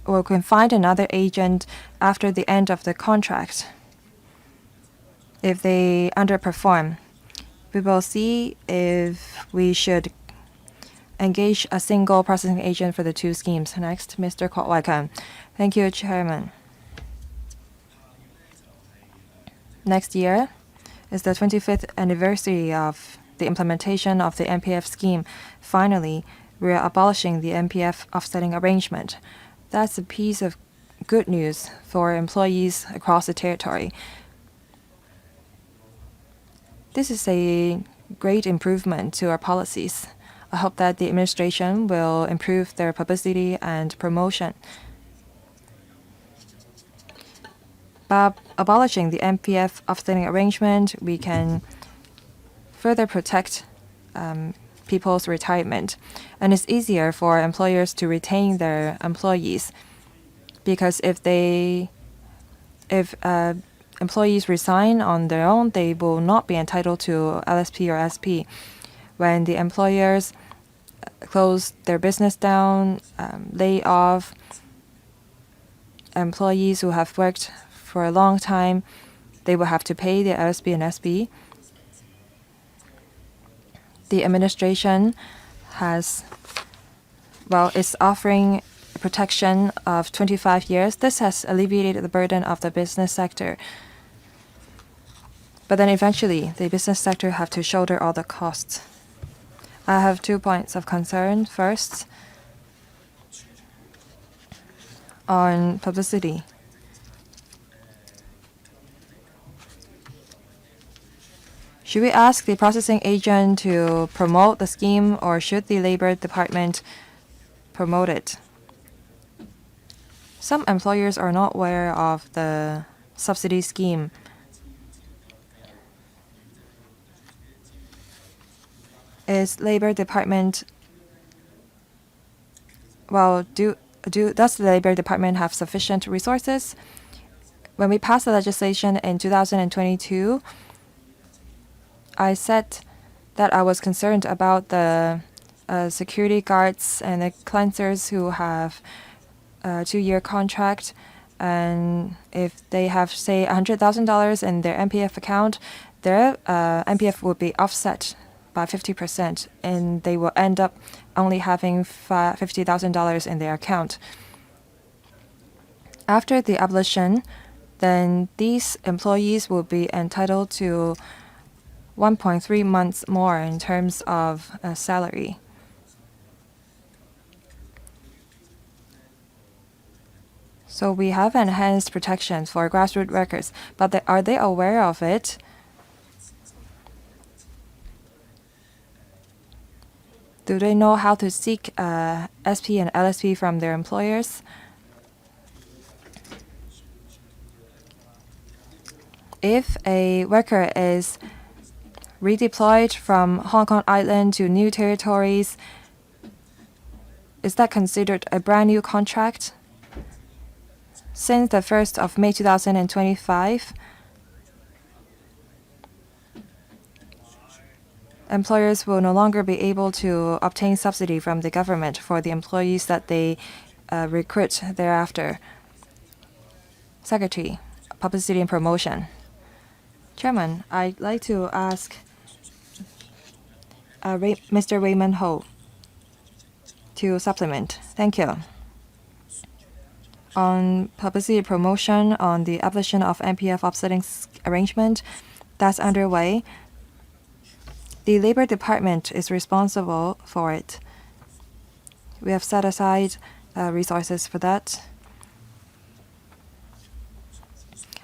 or can find another agent after the end of the contract if they underperform. We will see if we should engage a single processing agent for the two schemes. Next, Mr. Kwok-Wai-Kun. Thank you, Chairman. Next year is the 25th anniversary of the implementation of the MPF scheme. Finally, we are abolishing the MPF offsetting arrangement. That's a piece of good news for employees across the territory. This is a great improvement to our policies. I hope that the administration will improve their publicity and promotion. By abolishing the MPF offsetting arrangement, we can further protect people's retirement. And it's easier for employers to retain their employees because if employees resign on their own, they will not be entitled to LSP or SP. When the employers close their business down, lay off employees who have worked for a long time, they will have to pay the LSP and SP. The administration is offering protection of 25 years. This has alleviated the burden of the business sector. But then eventually, the business sector have to shoulder all the costs. I have 2 points of concern. First, on publicity. Should we ask the processing agent to promote the scheme, or should the Labor Department promote it? Some employers are not aware of the subsidy scheme. Is Labor Department does the Labor Department have sufficient resources? When we passed the legislation in 2022, I said that I was concerned about the security guards and the cleansers who have a 2-year contract, and if they have, say, $100,000 in their MPF account, their MPF will be offset by 50%, and they will end up only having $50,000 in their account. After the abolition, then these employees will be entitled to 1.3 months more in terms of salary. So we have enhanced protections for grassroots workers, but are they aware of it? Do they know how to seek SP and LSP from their employers? If a worker is redeployed from Hong Kong Island to new territories, is that considered a brand new contract? Since the 1st of May 2025, employers will no longer be able to obtain subsidy from the government for the employees that they recruit thereafter. Secretary, Publicity and Promotion. Chairman, I'd like to ask Mr. Raymond Ho to supplement. Thank you. On publicity promotion on the abolition of MPF offsetting arrangement that's underway, the Labor Department is responsible for it. We have set aside resources for that.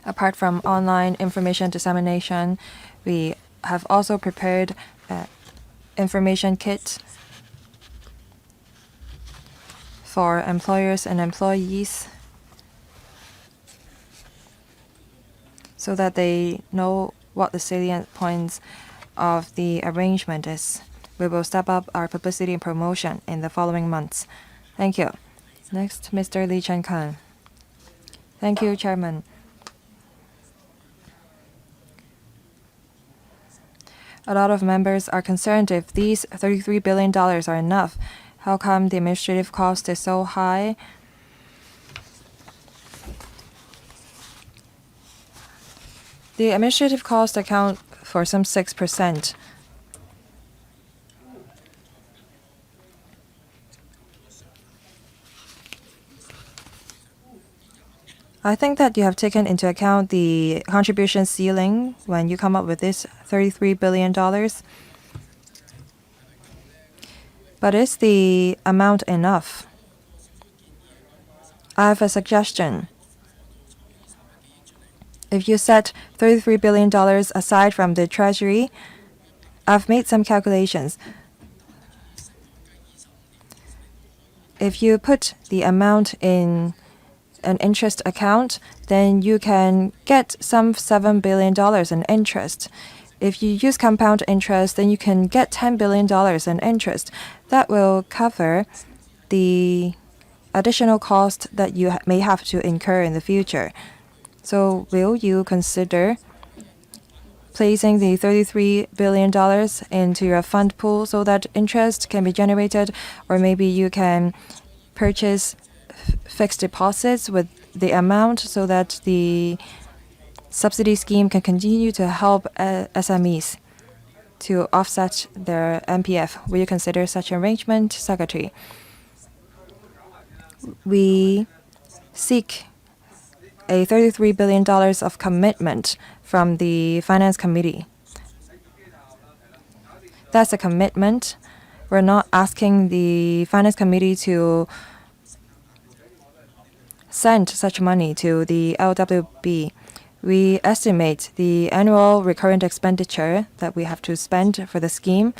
Apart from online information dissemination, we have also prepared information kit for employers and employees so that they know what the salient points of the arrangement is. We will step up our publicity and promotion in the following months. Thank you. Next, Mr. Lee Chen-kan. Thank you, Chairman. A lot of members are concerned if these $33 billion are enough. How come the administrative cost is so high? The administrative cost account for some 6%. I think that you have taken into account the contribution ceiling when you come up with this $33 billion. But is the amount enough? I have a suggestion. If you set $33 billion aside from the Treasury, I've made some calculations. If you put the amount in an interest account, then you can get some $7 billion in interest. If you use compound interest, then you can get $10 billion in interest. That will cover the additional cost that you may have to incur in the future. So will you consider placing the $33 billion into your fund pool so that interest can be generated, or maybe you can purchase fixed deposits with the amount so that the subsidy scheme can continue to help SMEs to offset their MPF. Will you consider such arrangement, Secretary? We seek a $33 billion of commitment from the Finance Committee. That's a commitment. We're not asking the Finance Committee to send such money to the LWB. We estimate the annual recurrent expenditure that we have to spend for the scheme.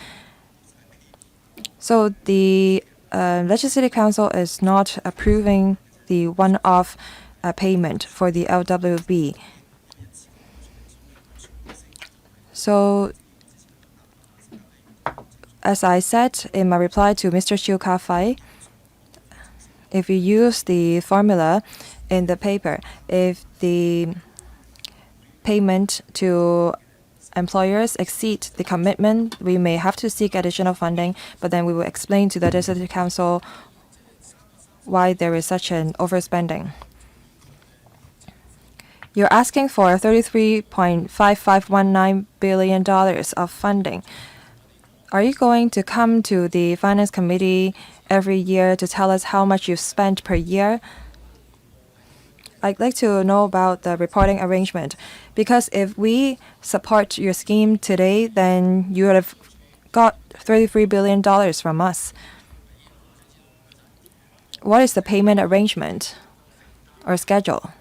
So the Legislative Council is not approving the one-off payment for the LWB. So, as I said in my reply to Mr. Chiu Ka-fai, if you use the formula in the paper, if the payment to employers exceed the commitment, we may have to seek additional funding, but then we will explain to the Legislative Council why there is such an overspending. You're asking for $33.5519 billion of funding. Are you going to come to the Finance Committee every year to tell us how much you've spent per year? I'd like to know about the reporting arrangement, because if we support your scheme today, then you would have got $33 billion from us. What is the payment arrangement or schedule?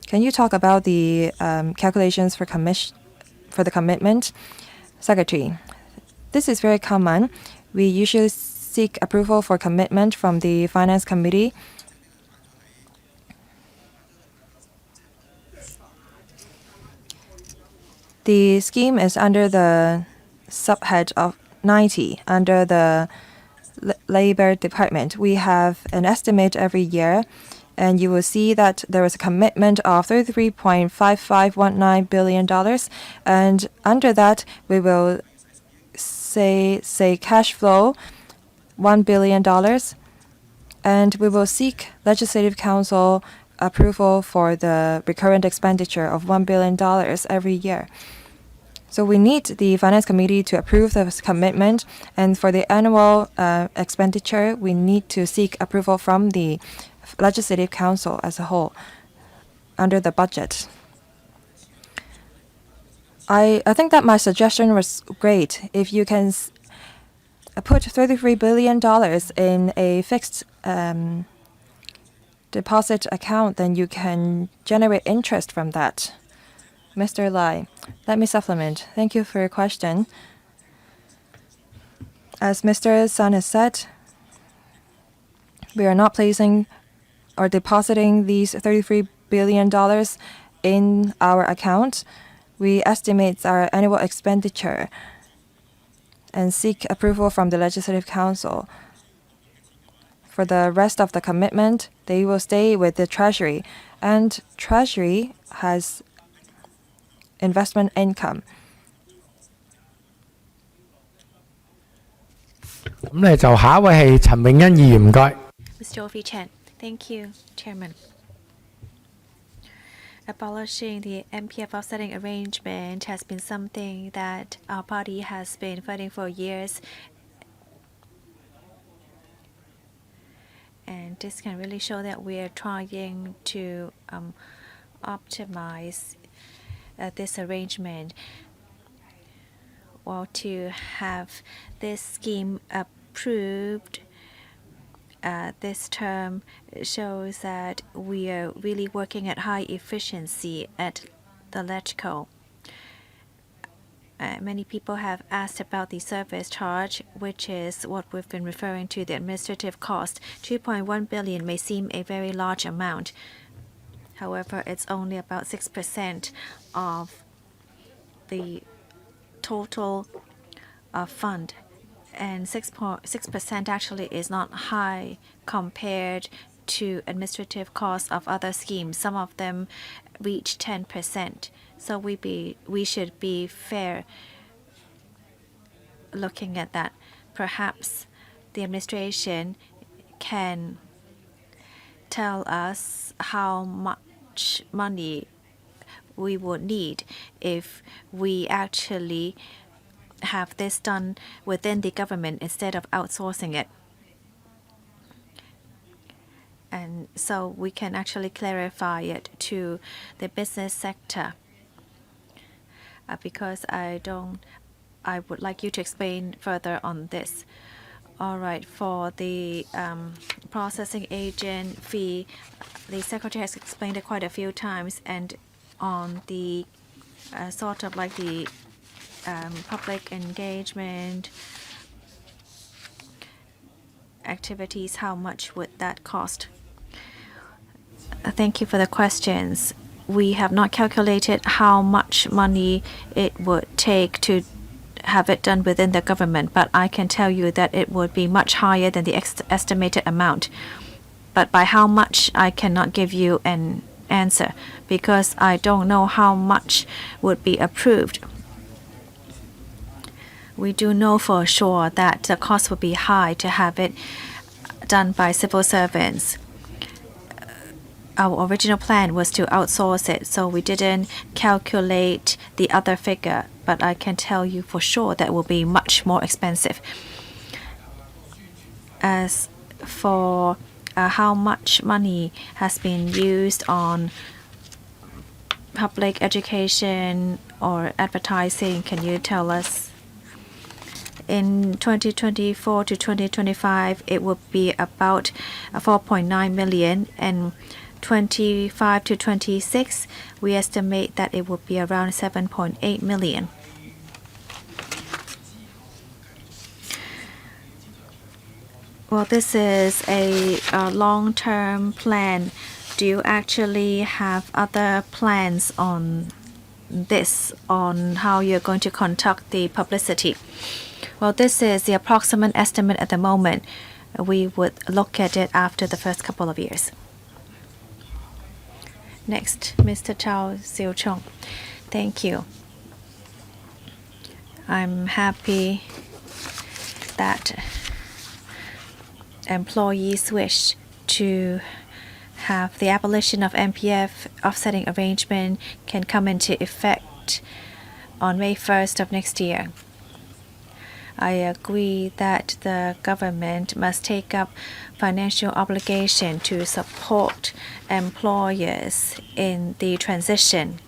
Can you talk about the calculations for the commitment? Secretary, this is very common. We usually seek approval for commitment from the Finance Committee. The scheme is under the subhead of 90 under the Labor Department. We have an estimate every year, and you will see that there is a commitment of $33.5519 billion. And under that, we will say cash flow $1 billion. And we will seek Legislative Council approval for the recurrent expenditure of $1 billion every year. So we need the Finance Committee to approve this commitment, and for the annual expenditure, we need to seek approval from the Legislative Council as a whole under the budget. I think that my suggestion was great. If you can put $33 billion in a fixed deposit account, then you can generate interest from that. Mr. Lai, let me supplement. Thank you for your question. As Mr. Sun has said, we are not placing or depositing these $33 billion in our account. We estimate our annual expenditure and seek approval from the Legislative Council. For the rest of the commitment, they will stay with the Treasury, and Treasury has investment income. 咁咧就下一位係陳永欣議員，唔該。 Mr. Ovi Chen. Thank you, Chairman. Abolishing the MPF offsetting arrangement has been something that our party has been fighting for years. And this can really show that we are trying to optimize this arrangement. Well, to have this scheme approved this term shows that we are really working at high efficiency at the LegCo. Many people have asked about the service charge, which is what we've been referring to, the administrative cost. 2.1 billion may seem a very large amount. However, it's only about 6% of the total fund. And 6% actually is not high compared to administrative costs of other schemes. Some of them reach 10%. So we should be fair looking at that. Perhaps the administration can tell us how much money we would need if we actually have this done within the government instead of outsourcing it. And so we can actually clarify it to the business sector. Because I would like you to explain further on this. All right, for the processing agent fee, the Secretary has explained it quite a few times, and on the sort of like the public engagement activities, how much would that cost? Thank you for the questions. We have not calculated how much money it would take to have it done within the government, but I can tell you that it would be much higher than the estimated amount. But by how much, I cannot give you an answer because I don't know how much would be approved. We do know for sure that the cost would be high to have it done by civil servants. Our original plan was to outsource it, so we didn't calculate the other figure, but I can tell you for sure that will be much more expensive. As for how much money has been used on public education or advertising, can you tell us? In 2024 to 2025, it will be about 4.9 million, and 25 to 26, we estimate that it will be around 7.8 million. Well, this is a long-term plan. Do you actually have other plans on this, on how you're going to conduct the publicity? Well, this is the approximate estimate at the moment. We would look at it after the first couple of years. Next, Mr. Chao Siu-chung. Thank you. I'm happy that employees wish to have the abolition of MPF offsetting arrangement can come into effect on May 1st of next year. I agree that the government must take up financial obligation to support employers in the transition,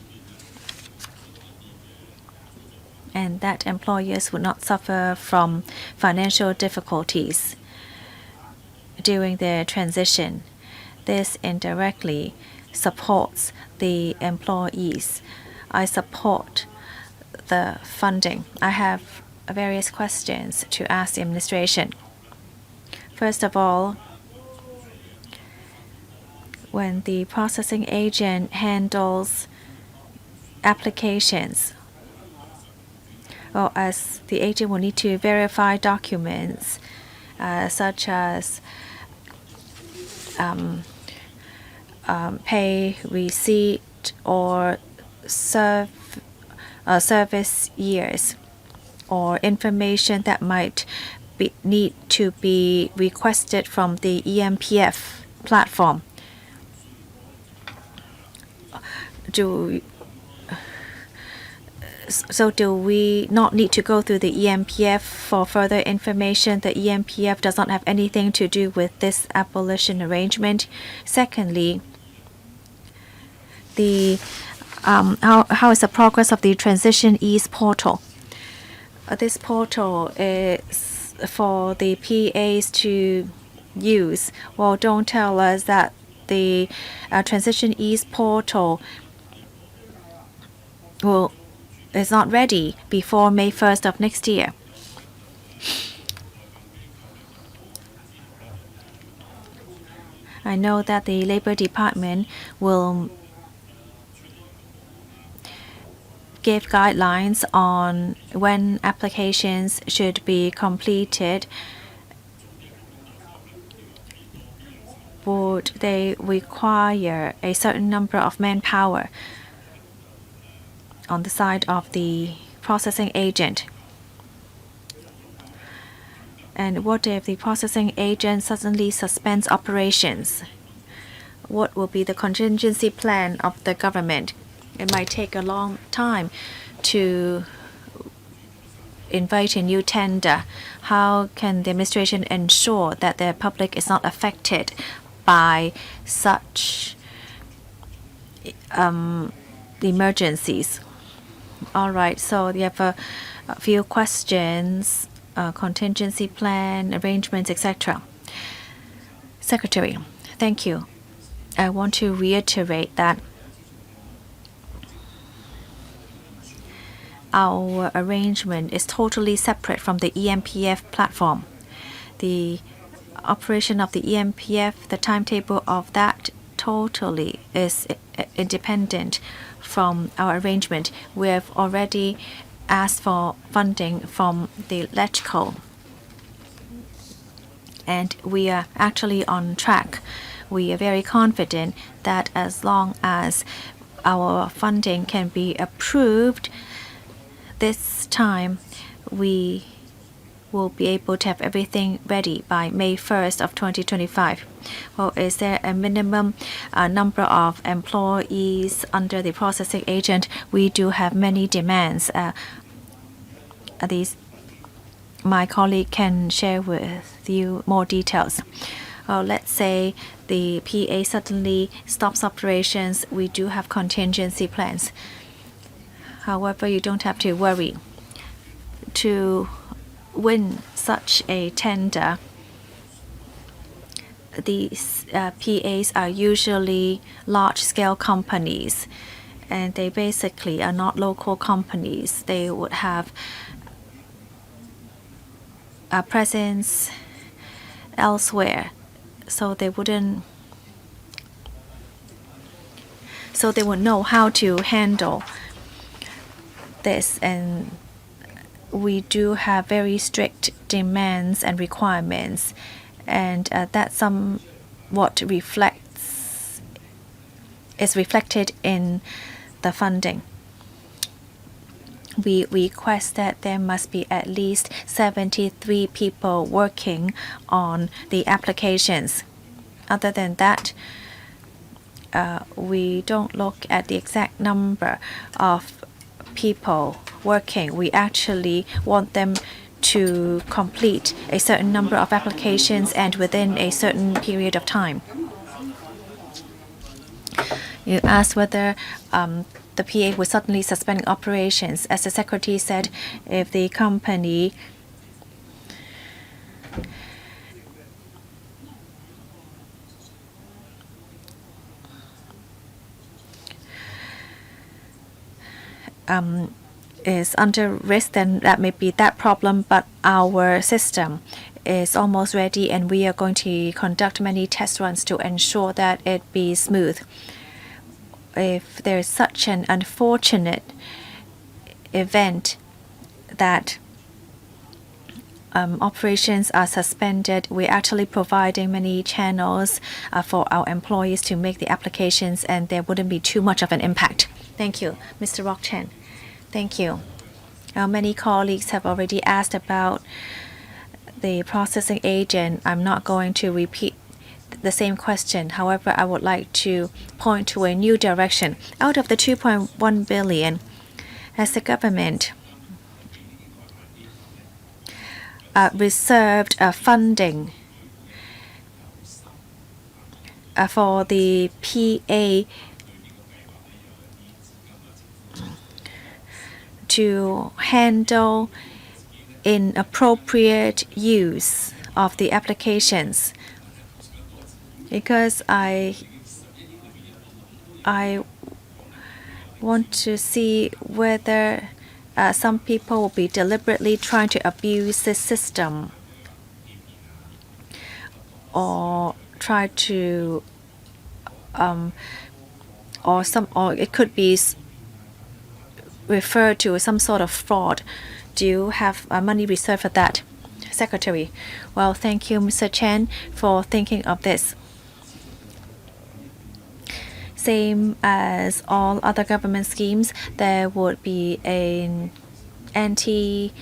and that employers would not suffer from financial difficulties during their transition. This indirectly supports the employees. I support the funding. I have various questions to ask the administration. First of all, when the processing agent handles applications, well, as the agent will need to verify documents such as pay receipt or service years, or information that might need to be requested from the EMPF platform. do we not need to go through the EMPF for further information? The EMPF does not have anything to do with this abolition arrangement. Secondly, how is the progress of the Transition Ease portal? This portal is for the PAs to use. Well, don't tell us that the Transition Ease portal is not ready before May 1st of next year. I know that the Labor Department will give guidelines on when applications should be completed. Would they require a certain number of manpower on the side of the processing agent? And what if the processing agent suddenly suspends operations? What will be the contingency plan of the government? It might take a long time to invite a new tender. How can the administration ensure that the public is not affected by such emergencies? All right, so you have a few questions, contingency plan, arrangements, etc. Secretary, thank you. I want to reiterate that our arrangement is totally separate from the EMPF platform. The operation of the EMPF, the timetable of that totally is independent from our arrangement. We have already asked for funding from the LegCo, and we are actually on track. We are very confident that as long as our funding can be approved this time, we will be able to have everything ready by May 1st of 2025. Well, is there a minimum number of employees under the processing agent? We do have many demands. My colleague can share with you more details. Let's say the PA suddenly stops operations. We do have contingency plans. However, you don't have to worry. To win such a tender, these PAs are usually large-scale companies, and they basically are not local companies. They would have a presence elsewhere, so they would know how to handle this, and we do have very strict demands and requirements, and that somewhat is reflected in the funding. We request that there must be at least 73 people working on the applications. Other than that, we don't look at the exact number of people working. We actually want them to complete a certain number of applications and within a certain period of time. You asked whether the PA was suddenly suspending operations. As the Secretary said, if the company is under risk, then that may be that problem, but our system is almost ready, and we are going to conduct many test runs to ensure that it be smooth. If there is such an unfortunate event that operations are suspended, we're actually providing many channels for our employees to make the applications, and there wouldn't be too much of an impact. Thank you. Mr. Rock Chen. Thank you. Many colleagues have already asked about the processing agent. I'm not going to repeat the same question. However, I would like to point to a new direction. Out of the 2.1 billion, has the government reserved funding for the PA to handle inappropriate use of the applications? Because I want to see whether some people will be deliberately trying to abuse the system or try to or it could be referred to as some sort of fraud. Do you have money reserved for that? Secretary. Well, thank you, Mr. Chen, for thinking of this. Same as all other government schemes, there would be an anti-abuse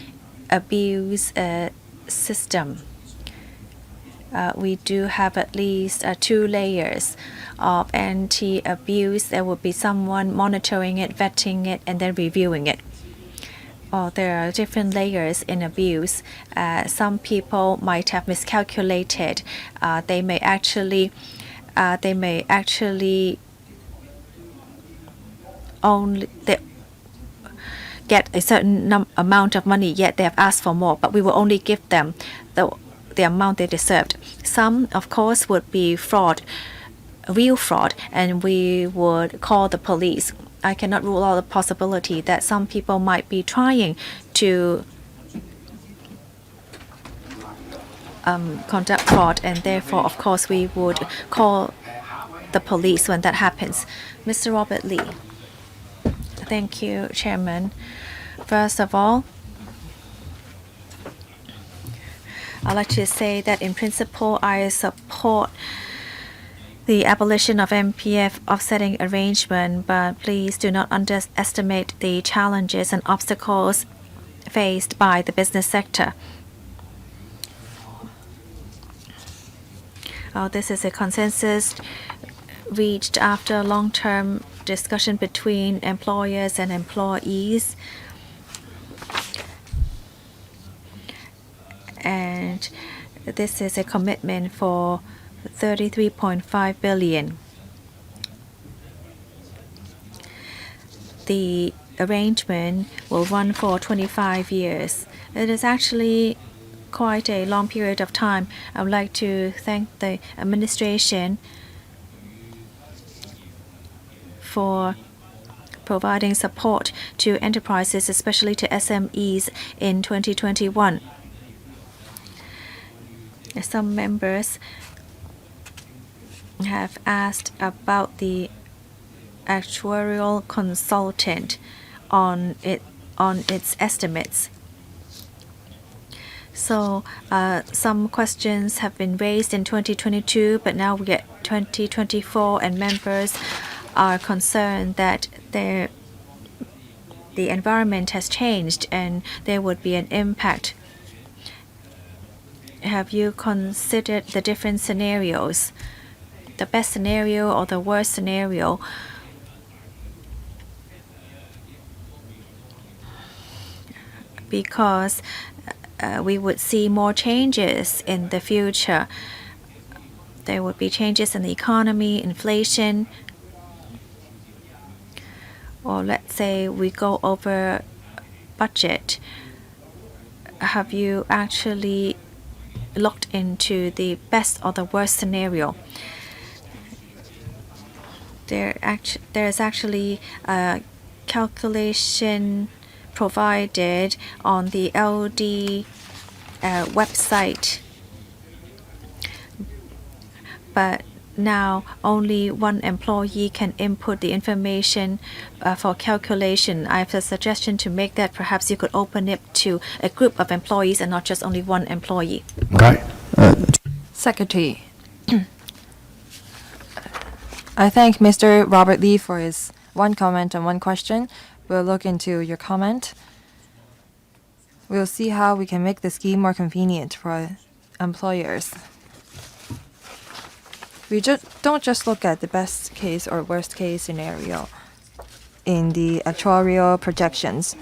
system. We do have at least 2 layers of anti-abuse. There will be someone monitoring it, vetting it, and then reviewing it. There are different layers in abuse. Some people might have miscalculated. They may actually only get a certain amount of money, yet they have asked for more, but we will only give them the amount they deserved. Some, of course, would be fraud, real fraud, and we would call the police. I cannot rule out the possibility that some people might be trying to conduct fraud, and therefore, of course, we would call the police when that happens. Mr. Robert Lee. Thank you, Chairman. First of all, I'd like to say that in principle, I support the abolition of MPF offsetting arrangement, but please do not underestimate the challenges and obstacles faced by the business sector. This is a consensus reached after long-term discussion between employers and employees. And this is a commitment for 33.5 billion. The arrangement will run for 25 years. It is actually quite a long period of time. I would like to thank the administration for providing support to enterprises, especially to SMEs in 2021. Some members have asked about the actuarial consultant on its estimates. So some questions have been raised in 2022, but now we get 2024, and members are concerned that the environment has changed and there would be an impact. Have you considered the different scenarios, the best scenario or the worst scenario? Because we would see more changes in the future. There would be changes in the economy, inflation, or let's say we go over budget. Have you actually looked into the best or the worst scenario? There is actually a calculation provided on the LD website, but now only one employee can input the information for calculation. I have a suggestion to make that perhaps you could open it to a group of employees and not just only one employee. Okay. Secretary. I thank Mr. Robert Lee for his one comment and one question. We'll look into your comment. We'll see how we can make the scheme more convenient for employers. We don't just look at the best case or worst case scenario. In the actuarial projections,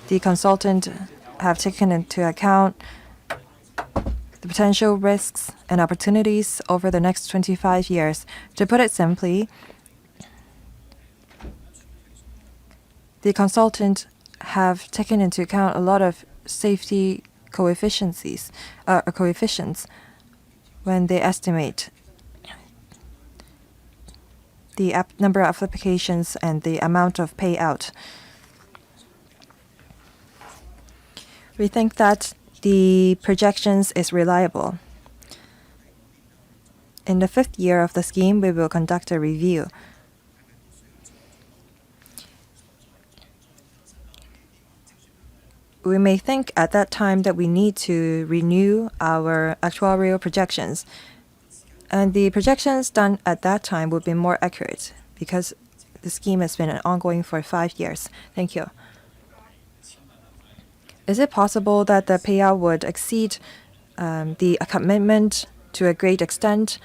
the consultant have taken into account the potential risks and opportunities over the next 25 years. To put it simply, the consultant have taken into account a lot of safety coefficients when they estimate the number of applications and the amount of payout. We think that the projections is reliable. In the 5th year of the scheme, we will conduct a review. We may think at that time that we need to renew our actuarial projections. And the projections done at that time would be more accurate because the scheme has been ongoing for 5 years. Thank you. Is it possible that the payout would exceed the commitment to a great extent?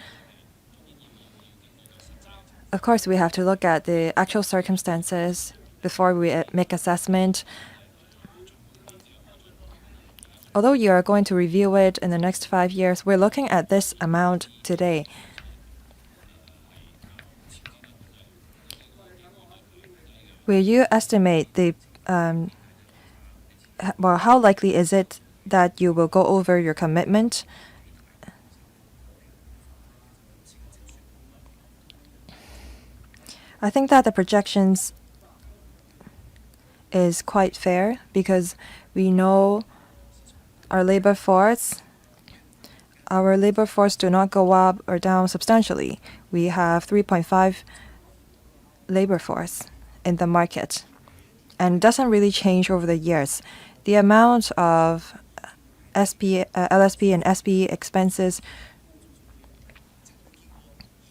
Of course, we have to look at the actual circumstances before we make assessment. Although you are going to review it in the next 5 years, we're looking at this amount today. Will you estimate the how likely is it that you will go over your commitment? I think that the projections is quite fair because we know our labor force do not go up or down substantially. We have 3.5 labor force in the market, and it doesn't really change over the years. The amount of LSP and SB expenses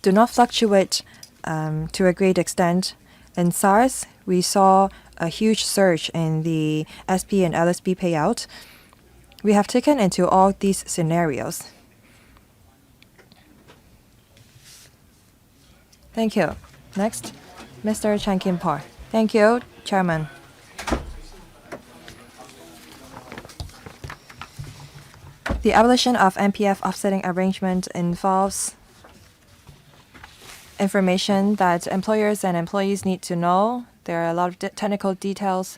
do not fluctuate to a great extent. In SARS, we saw a huge surge in the SP and LSP payout. We have taken into all these scenarios. Thank you. Next, Mr. Chan Kim Par. Thank you, Chairman. The abolition of MPF offsetting arrangement involves information that employers and employees need to know. There are a lot of technical details.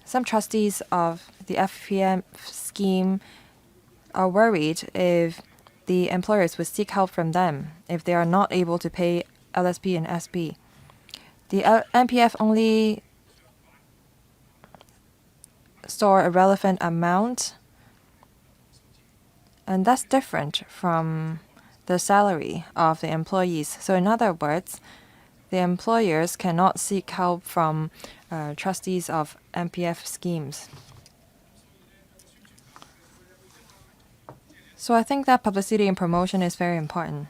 Some trustees of the FPM scheme are worried if the employers would seek help from them if they are not able to pay LSP and SB. The MPF only store a relevant amount, and that's different from the salary of the employees. So in other words, the employers cannot seek help from trustees of MPF schemes. So I think that publicity and promotion is very important.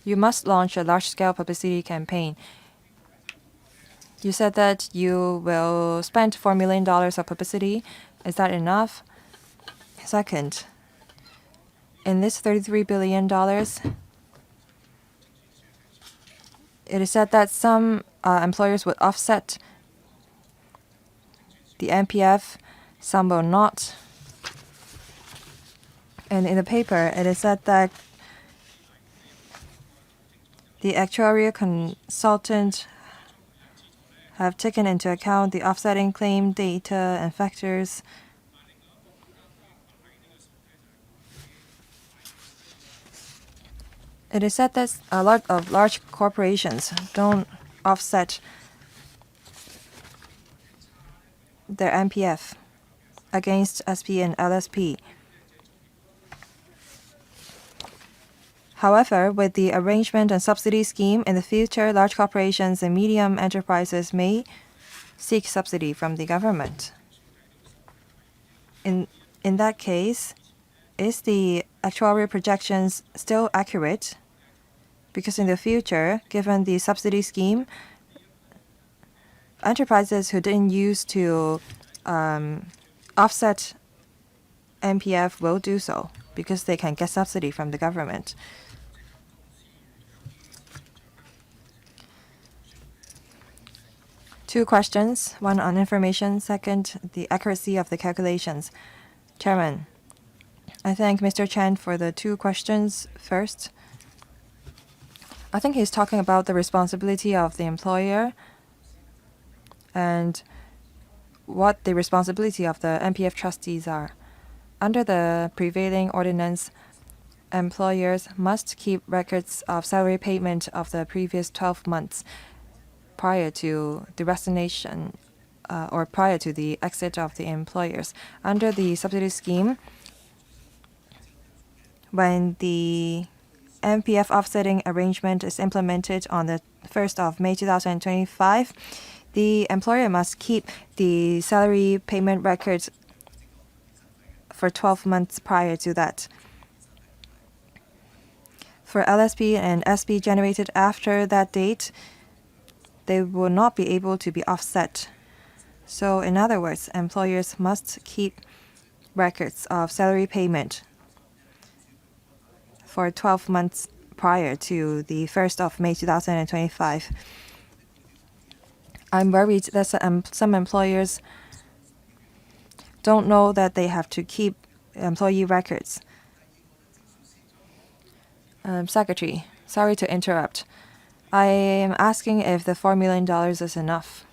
You must launch a large-scale publicity campaign. You said that you will spend $4 million of publicity. Is that enough? Second, in this $33 billion, it is said that some employers would offset the MPF, some will not. And in the paper, it is said that the actuarial consultant have taken into account the offsetting claim data and factors. It is said that a lot of large corporations don't offset their MPF against SP and LSP. However, with the arrangement and subsidy scheme, in the future, large corporations and medium enterprises may seek subsidy from the government. In that case, is the actuarial projections still accurate? Because in the future, given the subsidy scheme, enterprises who didn't use to offset MPF will do so. because they can get subsidy from the government. Two questions, one on information, second, the accuracy of the calculations. Chairman, I thank Mr. Chen for the two questions first. I think he's talking about the responsibility of the employer and what the responsibility of the MPF trustees are. Under the prevailing ordinance, employers must keep records of salary payment of the previous 12 months prior to the resignation or prior to the exit of the employers. Under the subsidy scheme, when the MPF offsetting arrangement is implemented on the 1st of May 2025, the employer must keep the salary payment records for 12 months prior to that. For LSP and SP generated after that date, they will not be able to be offset. So in other words, employers must keep records of salary payment for 12 months prior to the 1st of May 2025. I'm worried that some employers don't know that they have to keep employee records. Secretary, sorry to interrupt. I am asking if the $4 million is enough.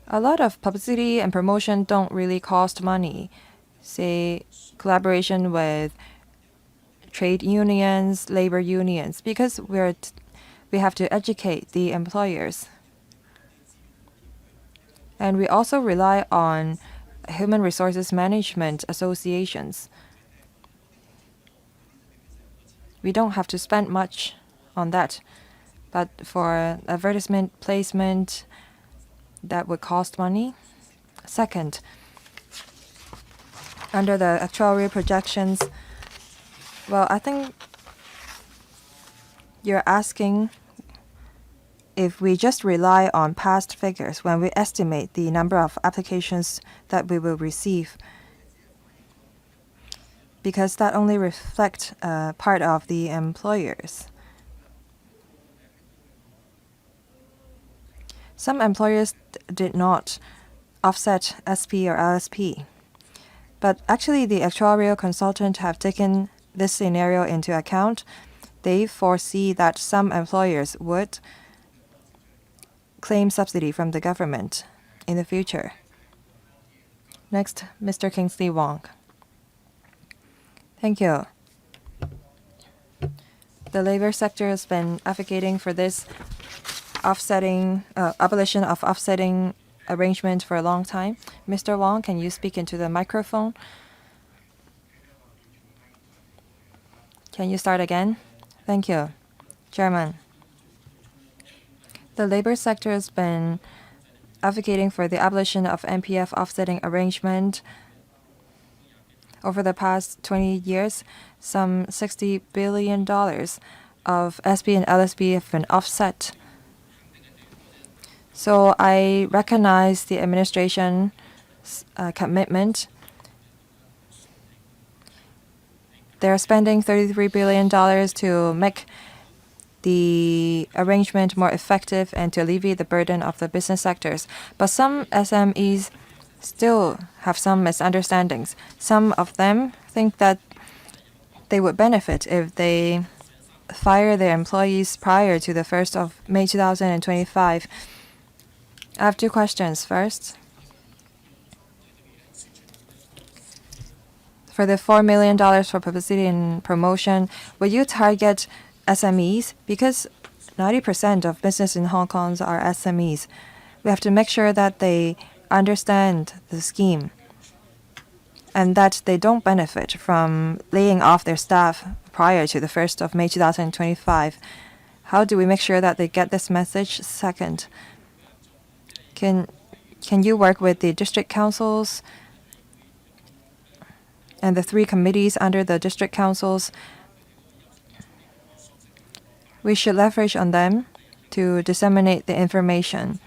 A lot of publicity and promotion don't really cost money. Say, collaboration with trade unions, labor unions, because we have to educate the employers. And we also rely on human resources management associations. We don't have to spend much on that, but for advertisement placement, that would cost money. Second, under the actuarial projections, well, I think you're asking if we just rely on past figures when we estimate the number of applications that we will receive, because that only reflects part of the employers. Some employers did not offset SP or LSP, but actually the actuarial consultant have taken this scenario into account. They foresee that some employers would claim subsidy from the government in the future. Next, Mr. Kingsley Wong. Thank you. The labor sector has been advocating for this abolition of offsetting arrangement for a long time. Mr. Wong, can you speak into the microphone? Can you start again? Thank you. Chairman, the labor sector has been advocating for the abolition of MPF offsetting arrangement. Over the past 20 years, some $60 billion of SP and LSP have been offset. So I recognize the administration's commitment. They're spending $33 billion to make the arrangement more effective and to alleviate the burden of the business sectors. But some SMEs still have some misunderstandings. Some of them think that they would benefit if they fire their employees prior to the 1st of May 2025. I have two questions. First, for the $4 million for publicity and promotion, will you target SMEs? Because 90% of business in Hong Kong are SMEs. We have to make sure that they understand the scheme and that they don't benefit from laying off their staff prior to the 1st of May 2025. How do we make sure that they get this message? Second, can you work with the district councils and the 3 committees under the district councils? We should leverage on them to disseminate the information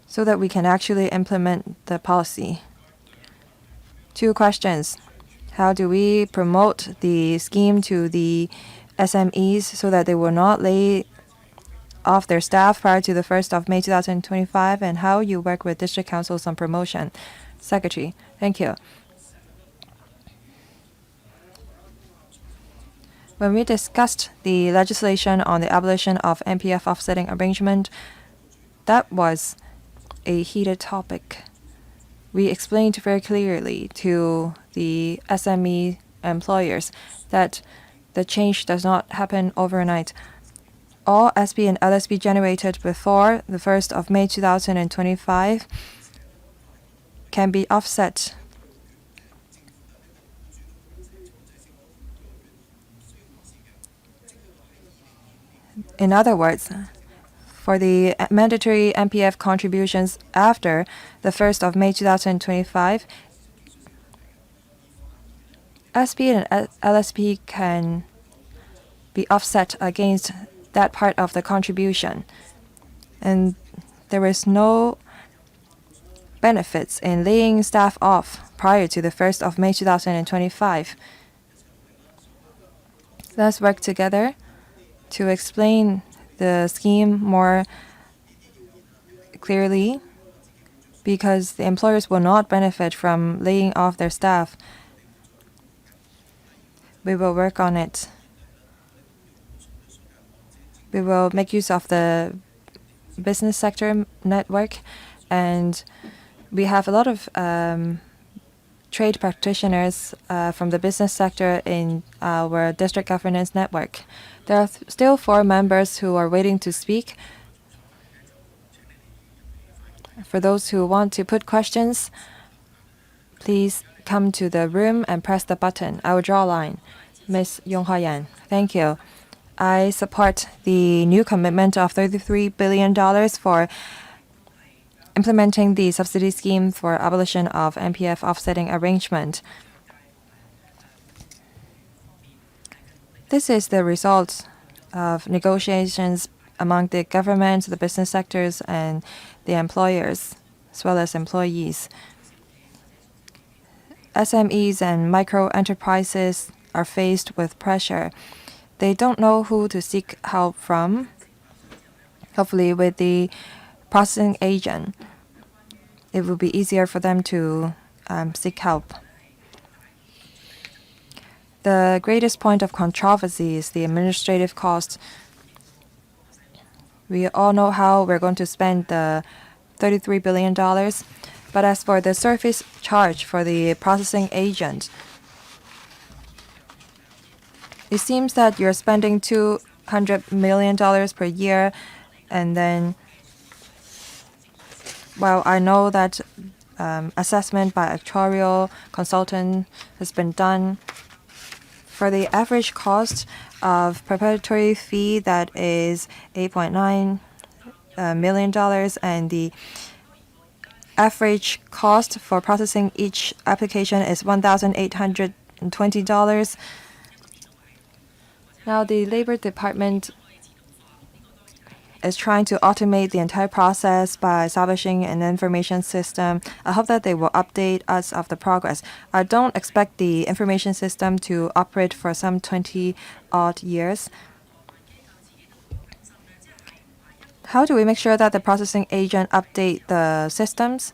so that we can actually implement the policy. Two questions. How do we promote the scheme to the SMEs so that they will not lay off their staff prior to the 1st of May 2025, and how you work with district councils on promotion? Secretary, thank you. When we discussed the legislation on the abolition of MPF offsetting arrangement, that was a heated topic. We explained very clearly to the SME employers that the change does not happen overnight. All SB and LSB generated before the 1st of May 2025 can be offset. In other words, for the mandatory MPF contributions after the 1st of May 2025, SB and LSP can be offset against that part of the contribution. And there is no benefits in laying staff off prior to the 1st of May 2025. Let's work together to explain the scheme more clearly, because the employers will not benefit from laying off their staff. We will work on it. We will make use of the business sector network, and we have a lot of trade practitioners from the business sector in our district governance network. There are still 4 members who are waiting to speak. For those who want to put questions, please come to the room and press the button. I will draw a line. Ms. Yong Ha Yan, thank you. I support the new commitment of $33 billion for implementing the subsidy scheme for abolition of MPF offsetting arrangement. This is the result of negotiations among the government, the business sectors, and the employers, as well as employees. SMEs and micro enterprises are faced with pressure. They don't know who to seek help from. Hopefully, with the processing agent, it will be easier for them to seek help. The greatest point of controversy is the administrative cost. We all know how we're going to spend the $33 billion. But as for the service charge for the processing agent, it seems that you're spending $200 million per year, and then, well, I know that assessment by actuarial consultant has been done. For the average cost of preparatory fee, that is $8.9 million, and the average cost for processing each application is $1,820. Now, the Labor Department is trying to automate the entire process by establishing an information system. I hope that they will update us of the progress. I don't expect the information system to operate for some 20-odd years. How do we make sure that the processing agent update the systems?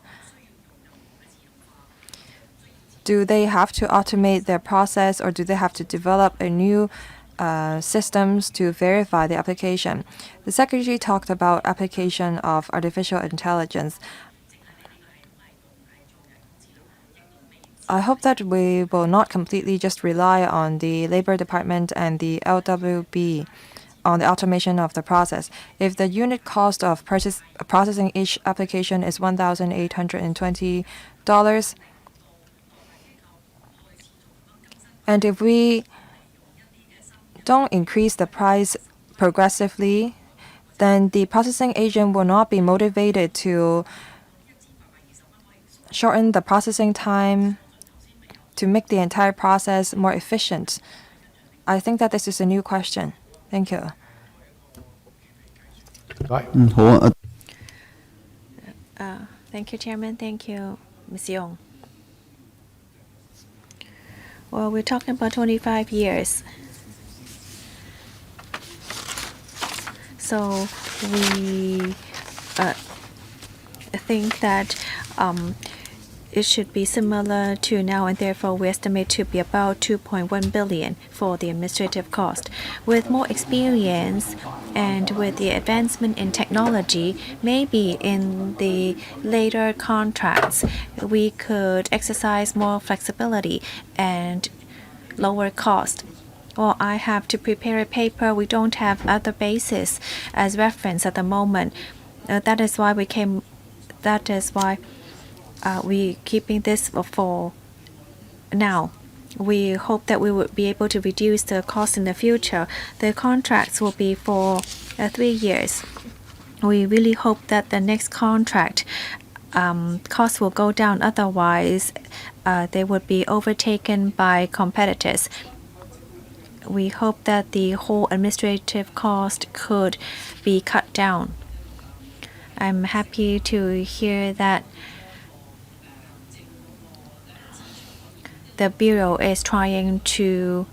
Do they have to automate their process, or do they have to develop a new systems to verify the application? The Secretary talked about application of artificial intelligence. I hope that we will not completely just rely on the Labor Department and the LWB on the automation of the process. If the unit cost of processing each application is $1,820, and if we don't increase the price progressively, then the processing agent will not be motivated to shorten the processing time to make the entire process more efficient. I think that this is a new question. Thank you. 好啊。 Thank you, Chairman. Thank you, Ms. Yong. Well, we're talking about 25 years. So we think that it should be similar to now, and therefore we estimate to be about 2.1 billion for the administrative cost. With more experience and with the advancement in technology, maybe in the later contracts we could exercise more flexibility and lower cost. Well, I have to prepare a paper. We don't have other basis as reference at the moment. That is why we keeping this for now. We hope that we would be able to reduce the cost in the future. The contracts will be for 3 years. We really hope that the next contract costs will go down. Otherwise, they would be overtaken by competitors. We hope that the whole administrative cost could be cut down. I'm happy to hear that the Bureau is trying to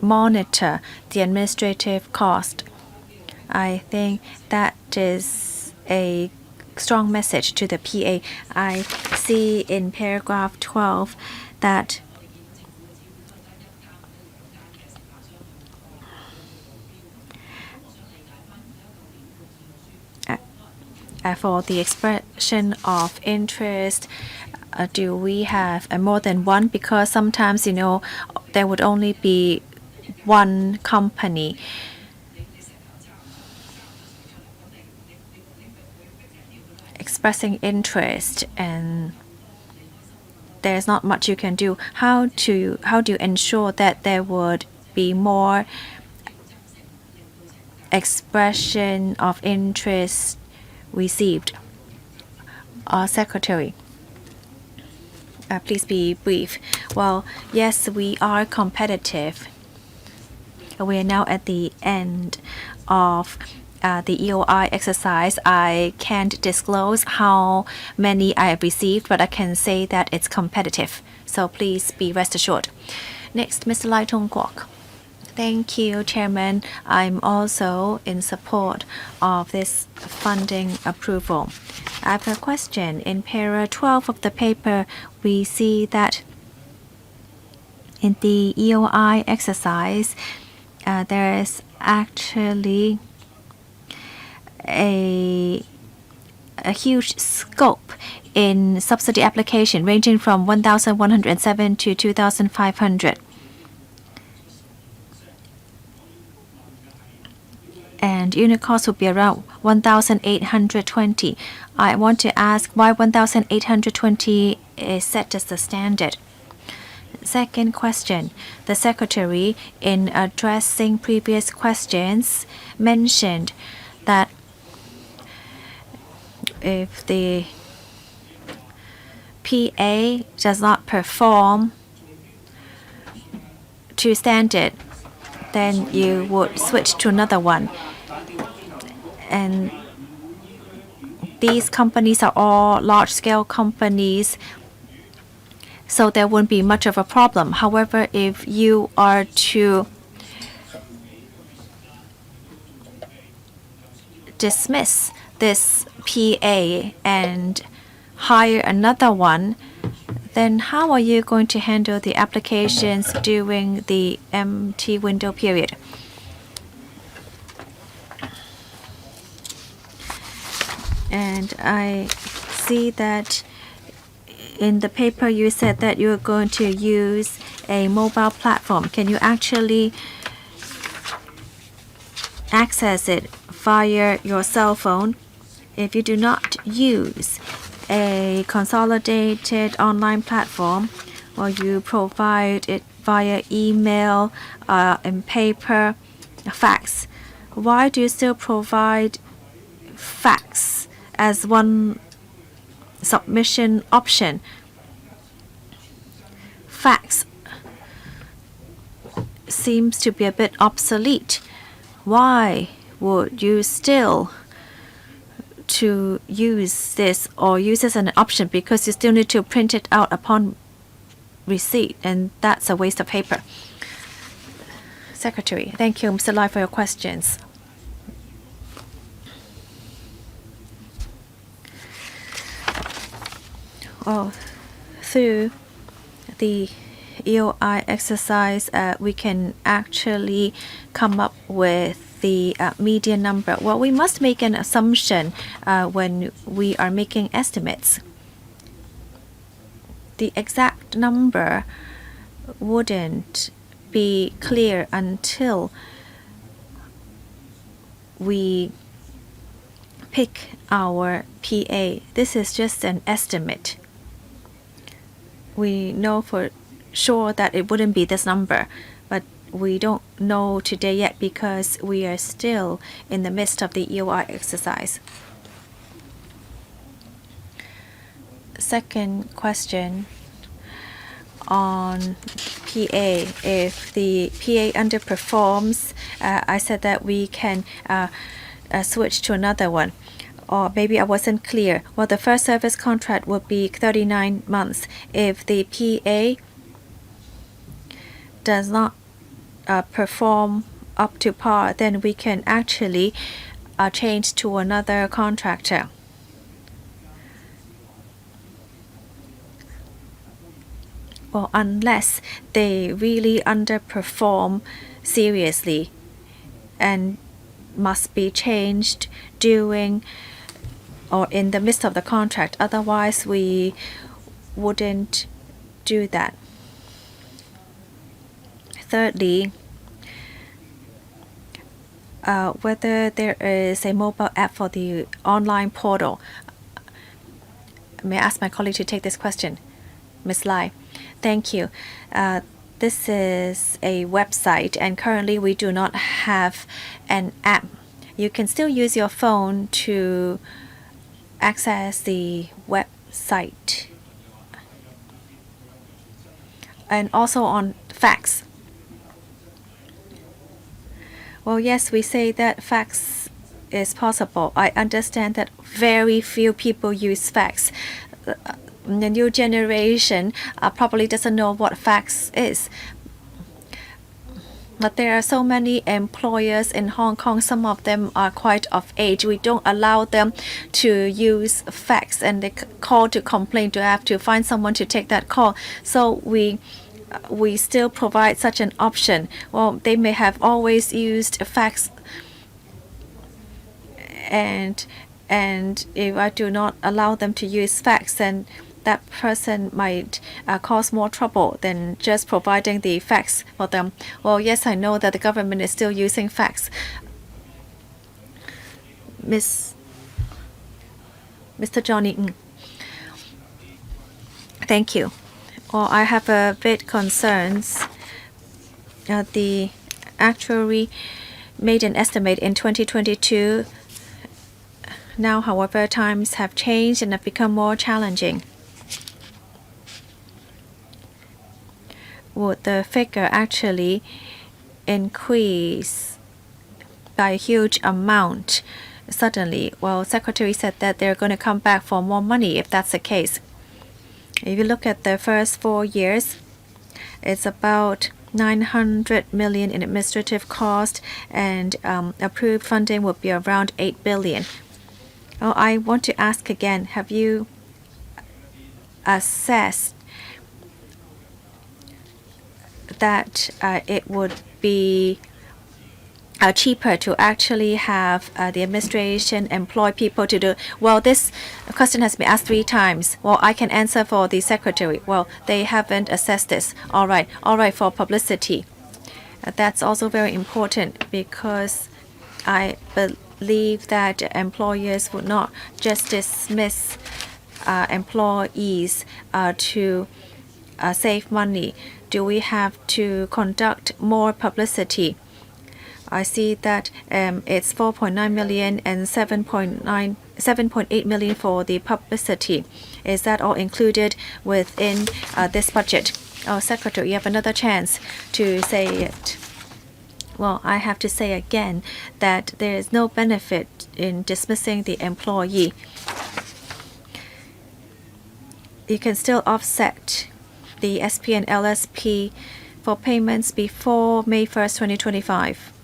monitor the administrative cost. I think that is a strong message to the PA. I see in paragraph 12 that for the expression of interest, do we have more than one? Because sometimes, there would only be one company. Expressing interest, and there's not much you can do. How do you ensure that there would be more expression of interest received? Secretary, please be brief. Well, yes, we are competitive. We are now at the end of the EOI exercise. I can't disclose how many I have received, but I can say that it's competitive. So please be rest assured. Next, Mr. Lai Tong Kwok. Thank you, Chairman. I'm also in support of this funding approval. I have a question. In para 12 of the paper, we see that in the EOI exercise, there is actually a huge scope in subsidy application ranging from 1,107 to 2,500. And unit cost would be around 1,820. I want to ask why 1,820 is set as the standard. Second question, the Secretary, in addressing previous questions, mentioned that if the PA does not perform to standard, then you would switch to another one. And these companies are all large-scale companies, so there won't be much of a problem. However, if you are to dismiss this PA and hire another one, then how are you going to handle the applications during the empty window period? And I see that in the paper you said that you're going to use a mobile platform. Can you actually access it via your cell phone? If you do not use a consolidated online platform, or you provide it via email and paper, fax, why do you still provide fax as one submission option? Fax seems to be a bit obsolete. Why would you still to use this or use this as an option because you still need to print it out upon receipt, and that's a waste of paper. Secretary, thank you, Mr. Lai, for your questions. Well, through the EOI exercise, we can actually come up with the median number. Well, we must make an assumption when we are making estimates. The exact number wouldn't be clear until we pick our PA. This is just an estimate. We know for sure that it wouldn't be this number, but we don't know today yet because we are still in the midst of the EOI exercise. Second question on PA. If the PA underperforms, I said that we can switch to another one. Or maybe I wasn't clear. Well, the first service contract would be 39 months. If the PA does not perform up to par, then we can actually change to another contractor. Well, unless they really underperform seriously and must be changed during or in the midst of the contract. Otherwise, we wouldn't do that. Thirdly, whether there is a mobile app for the online portal. May I ask my colleague to take this question? Ms. Lai. Thank you. This is a website, and currently we do not have an app. You can still use your phone to access the website. And also on fax. Well, yes, we say that fax is possible. I understand that very few people use fax. The new generation probably doesn't know what fax is. But there are so many employers in Hong Kong. Some of them are quite of age. We don't allow them to use fax, and they call to complain to have to find someone to take that call. So we still provide such an option. Well, they may have always used fax, and if I do not allow them to use fax, then that person might cause more trouble than just providing the fax for them. Well, yes, I know that the government is still using fax. Mr. Johnny Ng. Thank you. Well, I have a bit concerns. The actuary made an estimate in 2022. Now, however, times have changed and have become more challenging. Would the figure actually increase by a huge amount suddenly? Well, Secretary said that they're going to come back for more money if that's the case. If you look at the first 4 years, it's about 900 million in administrative cost, and approved funding would be around 8 billion. Well, I want to ask again, have you assessed that it would be cheaper to actually have the administration employ people to do? Well, this question has been asked 3 times. Well, I can answer for the secretary. Well, they haven't assessed this. All right, for publicity. That's also very important because I believe that employers would not just dismiss employees to save money. Do we have to conduct more publicity? I see that it's 4.9 million and 7.8 million for the publicity. Is that all included within this budget? Oh, Secretary, you have another chance to say it. Well, I have to say again that there is no benefit in dismissing the employee. You can still offset the SP and LSP for payments before May 1st, 2025.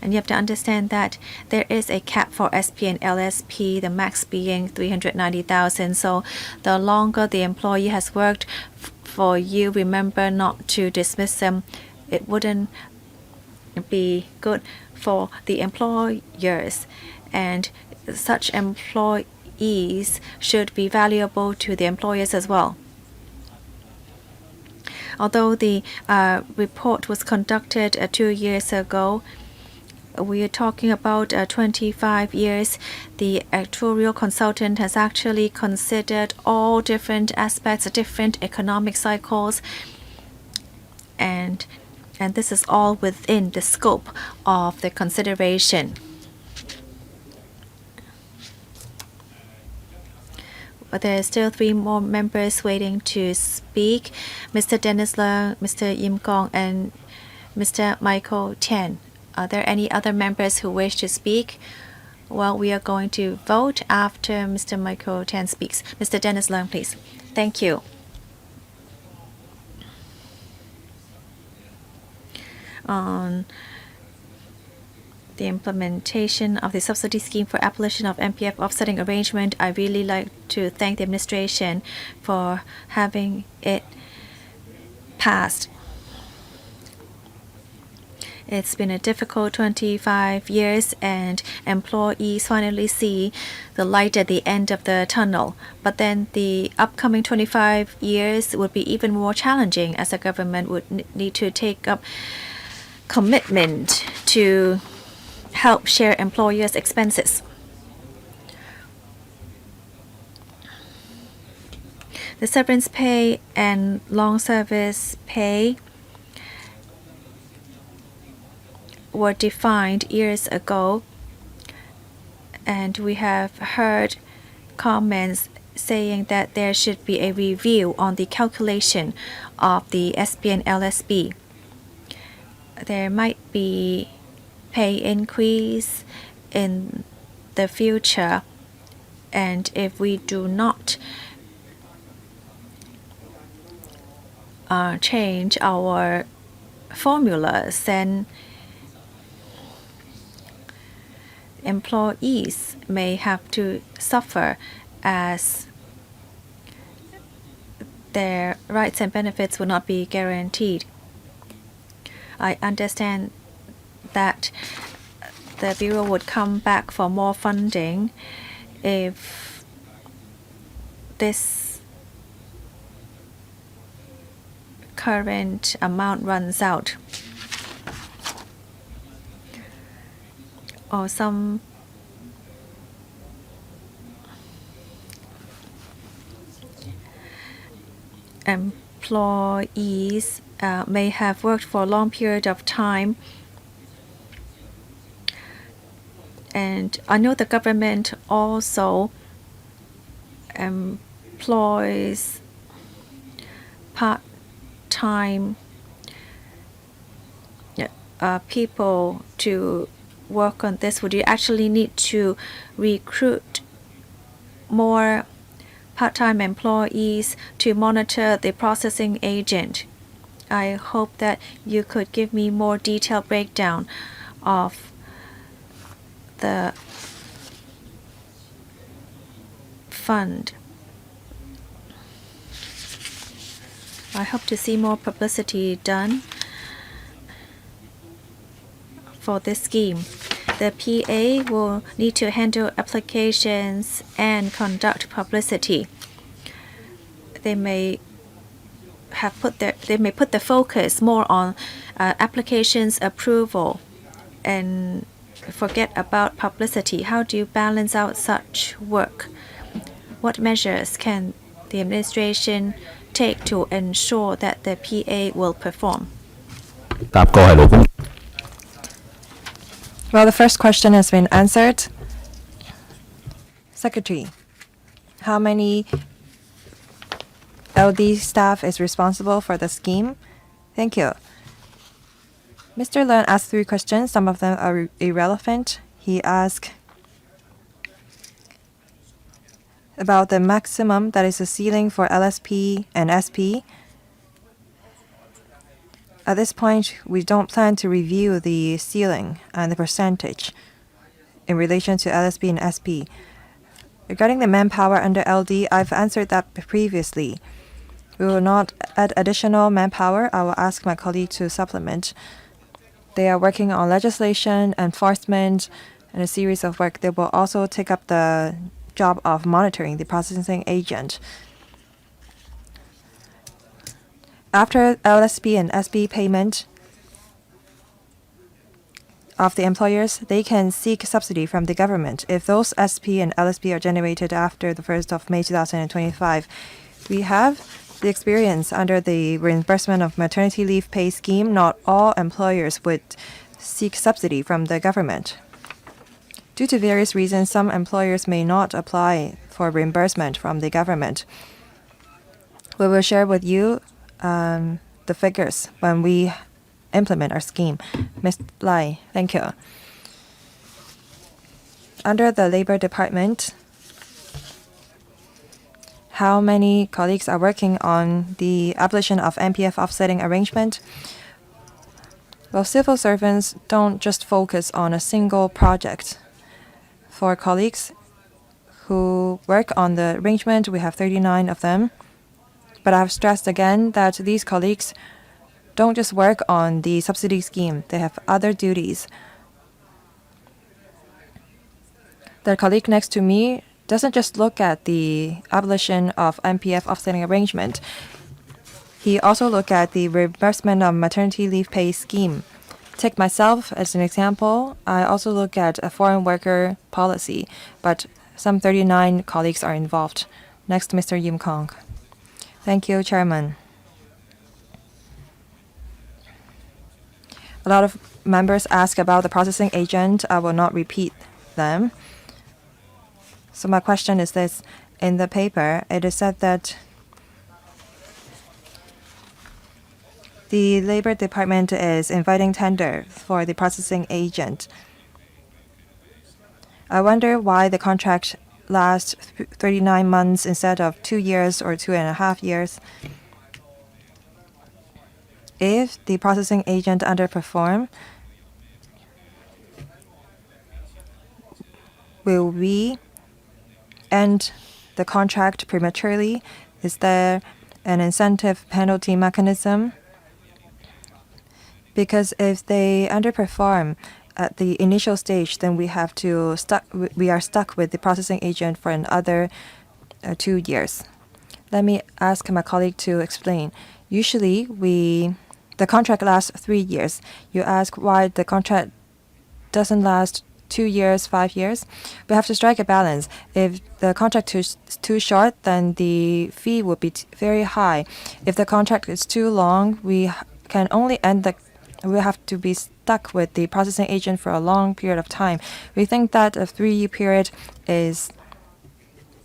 And you have to understand that there is a cap for SP and LSP, the max being 390,000. So the longer the employee has worked for you, remember not to dismiss them. It wouldn't be good for the employers, and such employees should be valuable to the employers as well. Although the report was conducted 2 years ago, we are talking about 25 years. The actuarial consultant has actually considered all different aspects, different economic cycles, and this is all within the scope of the consideration. But there are still 3 more members waiting to speak: Mr. Dennis Leung, Mr. Yim Gong, and Mr. Michael Tian. Are there any other members who wish to speak? Well, we are going to vote after Mr. Michael Tian speaks. Mr. Dennis Leung, please. Thank you. On the implementation of the subsidy scheme for abolition of MPF offsetting arrangement, I really like to thank the administration for having it passed. It's been a difficult 25 years, and employees finally see the light at the end of the tunnel. But then the upcoming 25 years would be even more challenging, as the government would need to take up commitment to help share employers' expenses. The severance pay and long service pay were defined years ago, and we have heard comments saying that there should be a review on the calculation of the SP and LSP. There might be pay increase in the future, and if we do not change our formulas, then employees may have to suffer, as their rights and benefits will not be guaranteed. I understand that the Bureau would come back for more funding if this current amount runs out, or some employees may have worked for a long period of time. And I know the government also employs part-time people to work on this. Would you actually need to recruit more part-time employees to monitor the processing agent? I hope that you could give me more detailed breakdown of the fund. I hope to see more publicity done for this scheme. The PA will need to handle applications and conduct publicity. They may put the focus more on applications approval and forget about publicity. How do you balance out such work? What measures can the administration take to ensure that the PA will perform? Well, the first question has been answered. Secretary, how many LD staff is responsible for the scheme? Thank you. Mr. Leung asked 3 questions. Some of them are irrelevant. He asked about the maximum, that is the ceiling for LSP and SP. At this point, we don't plan to review the ceiling and the percentage in relation to LSP and SP. Regarding the manpower under LD, I've answered that previously. We will not add additional manpower. I will ask my colleague to supplement. They are working on legislation, enforcement, and a series of work. They will also take up the job of monitoring the processing agent. After LSP and SP payment of the employers, they can seek subsidy from the government. If those SP and LSP are generated after the 1st of May 2025, we have the experience under the reimbursement of maternity leave pay scheme. Not all employers would seek subsidy from the government. Due to various reasons, some employers may not apply for reimbursement from the government. We will share with you the figures when we implement our scheme. Ms. Lai, thank you. Under the Labor Department, how many colleagues are working on the abolition of MPF offsetting arrangement? Well, civil servants don't just focus on a single project. For colleagues who work on the arrangement, we have 39 of them. But I've stressed again that these colleagues don't just work on the subsidy scheme. They have other duties. The colleague next to me doesn't just look at the abolition of MPF offsetting arrangement. He also look at the reimbursement of maternity leave pay scheme. Take myself as an example. I also look at a foreign worker policy, but some 39 colleagues are involved. Next, Mr. Yim Kong. Thank you, Chairman. A lot of members ask about the processing agent. I will not repeat them. So my question is this. In the paper, it is said that the Labor Department is inviting tender for the processing agent. I wonder why the contract lasts 39 months instead of 2 years or 2.5 years. If the processing agent underperform, will we end the contract prematurely? Is there an incentive penalty mechanism? Because if they underperform at the initial stage, then we are stuck with the processing agent for another 2 years. Let me ask my colleague to explain. Usually, the contract lasts 3 years. You ask why the contract doesn't last 2 years, 5 years. We have to strike a balance. If the contract is too short, then the fee will be very high. If the contract is too long, we can only we have to be stuck with the processing agent for a long period of time. We think that a 3-year period is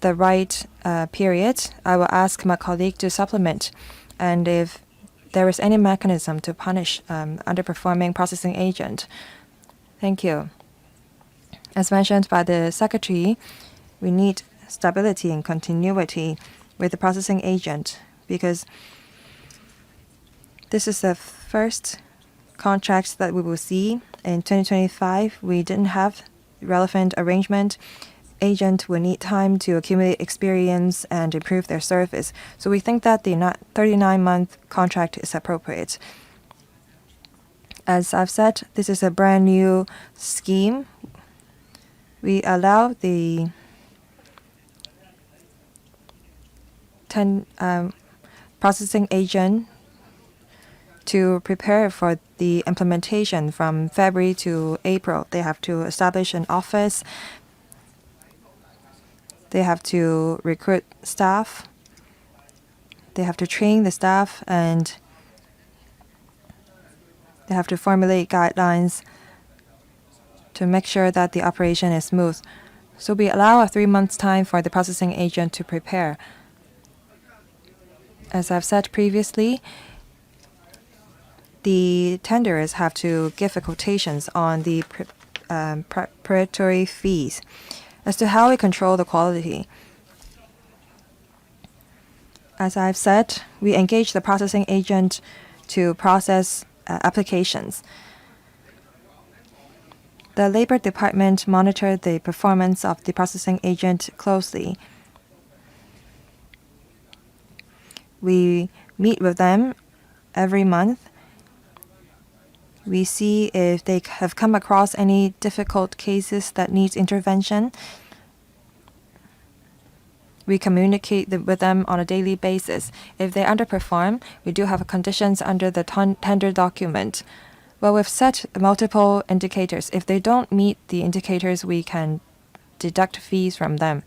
the right period. I will ask my colleague to supplement, and if there is any mechanism to punish underperforming processing agent. Thank you. As mentioned by the Secretary, we need stability and continuity with the processing agent because this is the first contracts that we will see. In 2025, we didn't have relevant arrangement. Agent will need time to accumulate experience and improve their service. So we think that the 39-month contract is appropriate. As I've said, this is a brand new scheme. We allow the processing agent to prepare for the implementation from February to April. They have to establish an office. They have to recruit staff. They have to train the staff, and they have to formulate guidelines to make sure that the operation is smooth. So we allow a 3 months time for the processing agent to prepare. As I've said previously, the tenderers have to give the quotations on the preparatory fees. As to how we control the quality, as I've said, we engage the processing agent to process applications. The Labor Department monitored the performance of the processing agent closely. We meet with them every month. We see if they have come across any difficult cases that needs intervention. We communicate with them on a daily basis. If they underperform, we do have conditions under the tender document. Well, we've set multiple indicators. If they don't meet the indicators, we can deduct fees from them.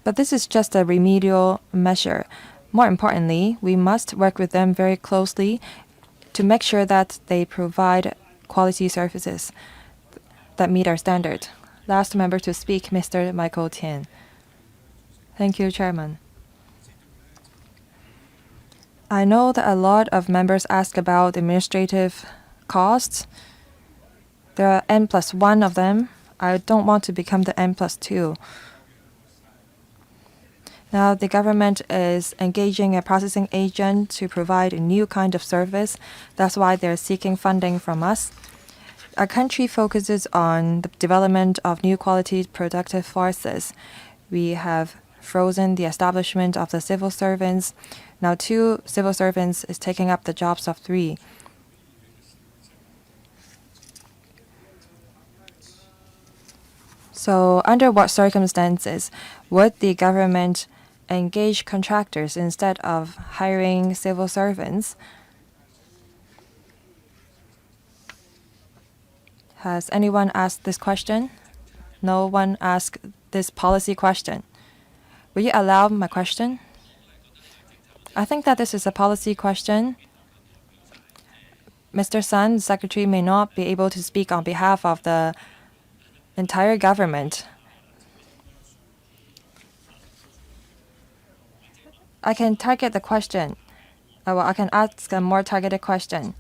But this is just a remedial measure. More importantly, we must work with them very closely to make sure that they provide quality services that meet our standard. Last member to speak, Mr. Michael Tian. Thank you, Chairman. I know that a lot of members ask about administrative costs. There are N+1 of them. I don't want to become the N+2. Now, the government is engaging a processing agent to provide a new kind of service. That's why they're seeking funding from us. Our country focuses on the development of new quality productive forces. We have frozen the establishment of the civil servants. Now 2 civil servants is taking up the jobs of 3. So under what circumstances would the government engage contractors instead of hiring civil servants? Has anyone asked this question? No one asked this policy question. Will you allow my question? I think that this is a policy question. Mr. Sun, Secretary, may not be able to speak on behalf of the entire government. I can target the question. I can ask a more targeted question.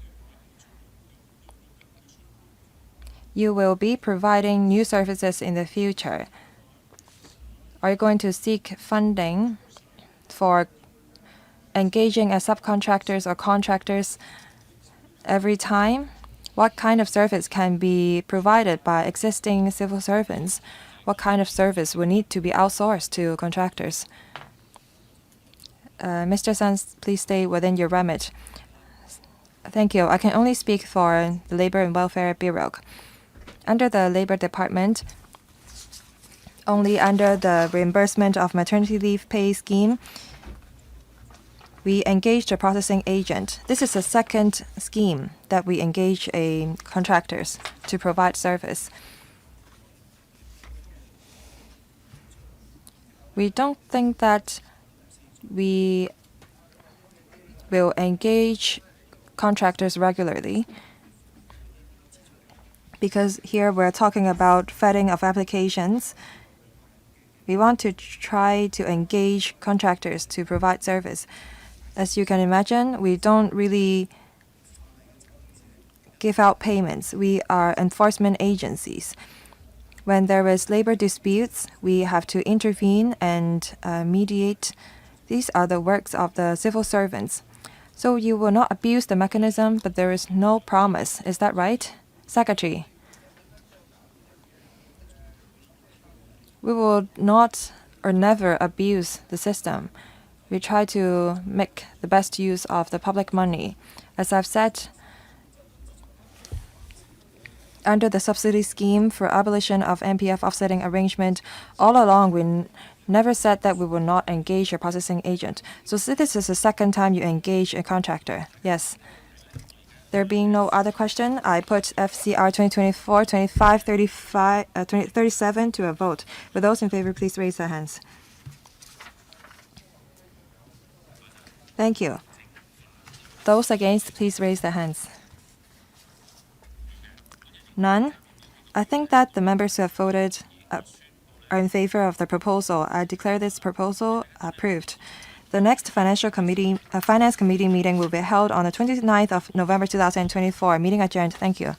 You will be providing new services in the future. Are you going to seek funding for engaging as subcontractors or contractors every time? What kind of service can be provided by existing civil servants? What kind of service will need to be outsourced to contractors? Mr. Sun, please stay within your remit. Thank you. I can only speak for the Labor and Welfare Bureau. Under the Labor Department, only under the reimbursement of maternity leave pay scheme, we engaged a processing agent. This is the second scheme that we engage contractors to provide service. We don't think that we will engage contractors regularly, because here we're talking about vetting of applications. We want to try to engage contractors to provide service. As you can imagine, we don't really give out payments. We are enforcement agencies. When there is labor disputes, we have to intervene and mediate. These are the works of the civil servants. So you will not abuse the mechanism, but there is no promise. Is that right, Secretary? We will not or never abuse the system. We try to make the best use of the public money. As I've said, under the subsidy scheme for abolition of MPF offsetting arrangement, all along we never said that we will not engage a processing agent. So this is the second time you engage a contractor. Yes. There being no other question, I put FCR 2024-25-37 to a vote. For those in favor, please raise their hands. Thank you. Those against, please raise their hands. None? I think that the members who have voted are in favor of the proposal. I declare this proposal approved. The next Finance Committee meeting will be held on the 29th of November 2024. Meeting adjourned. Thank you.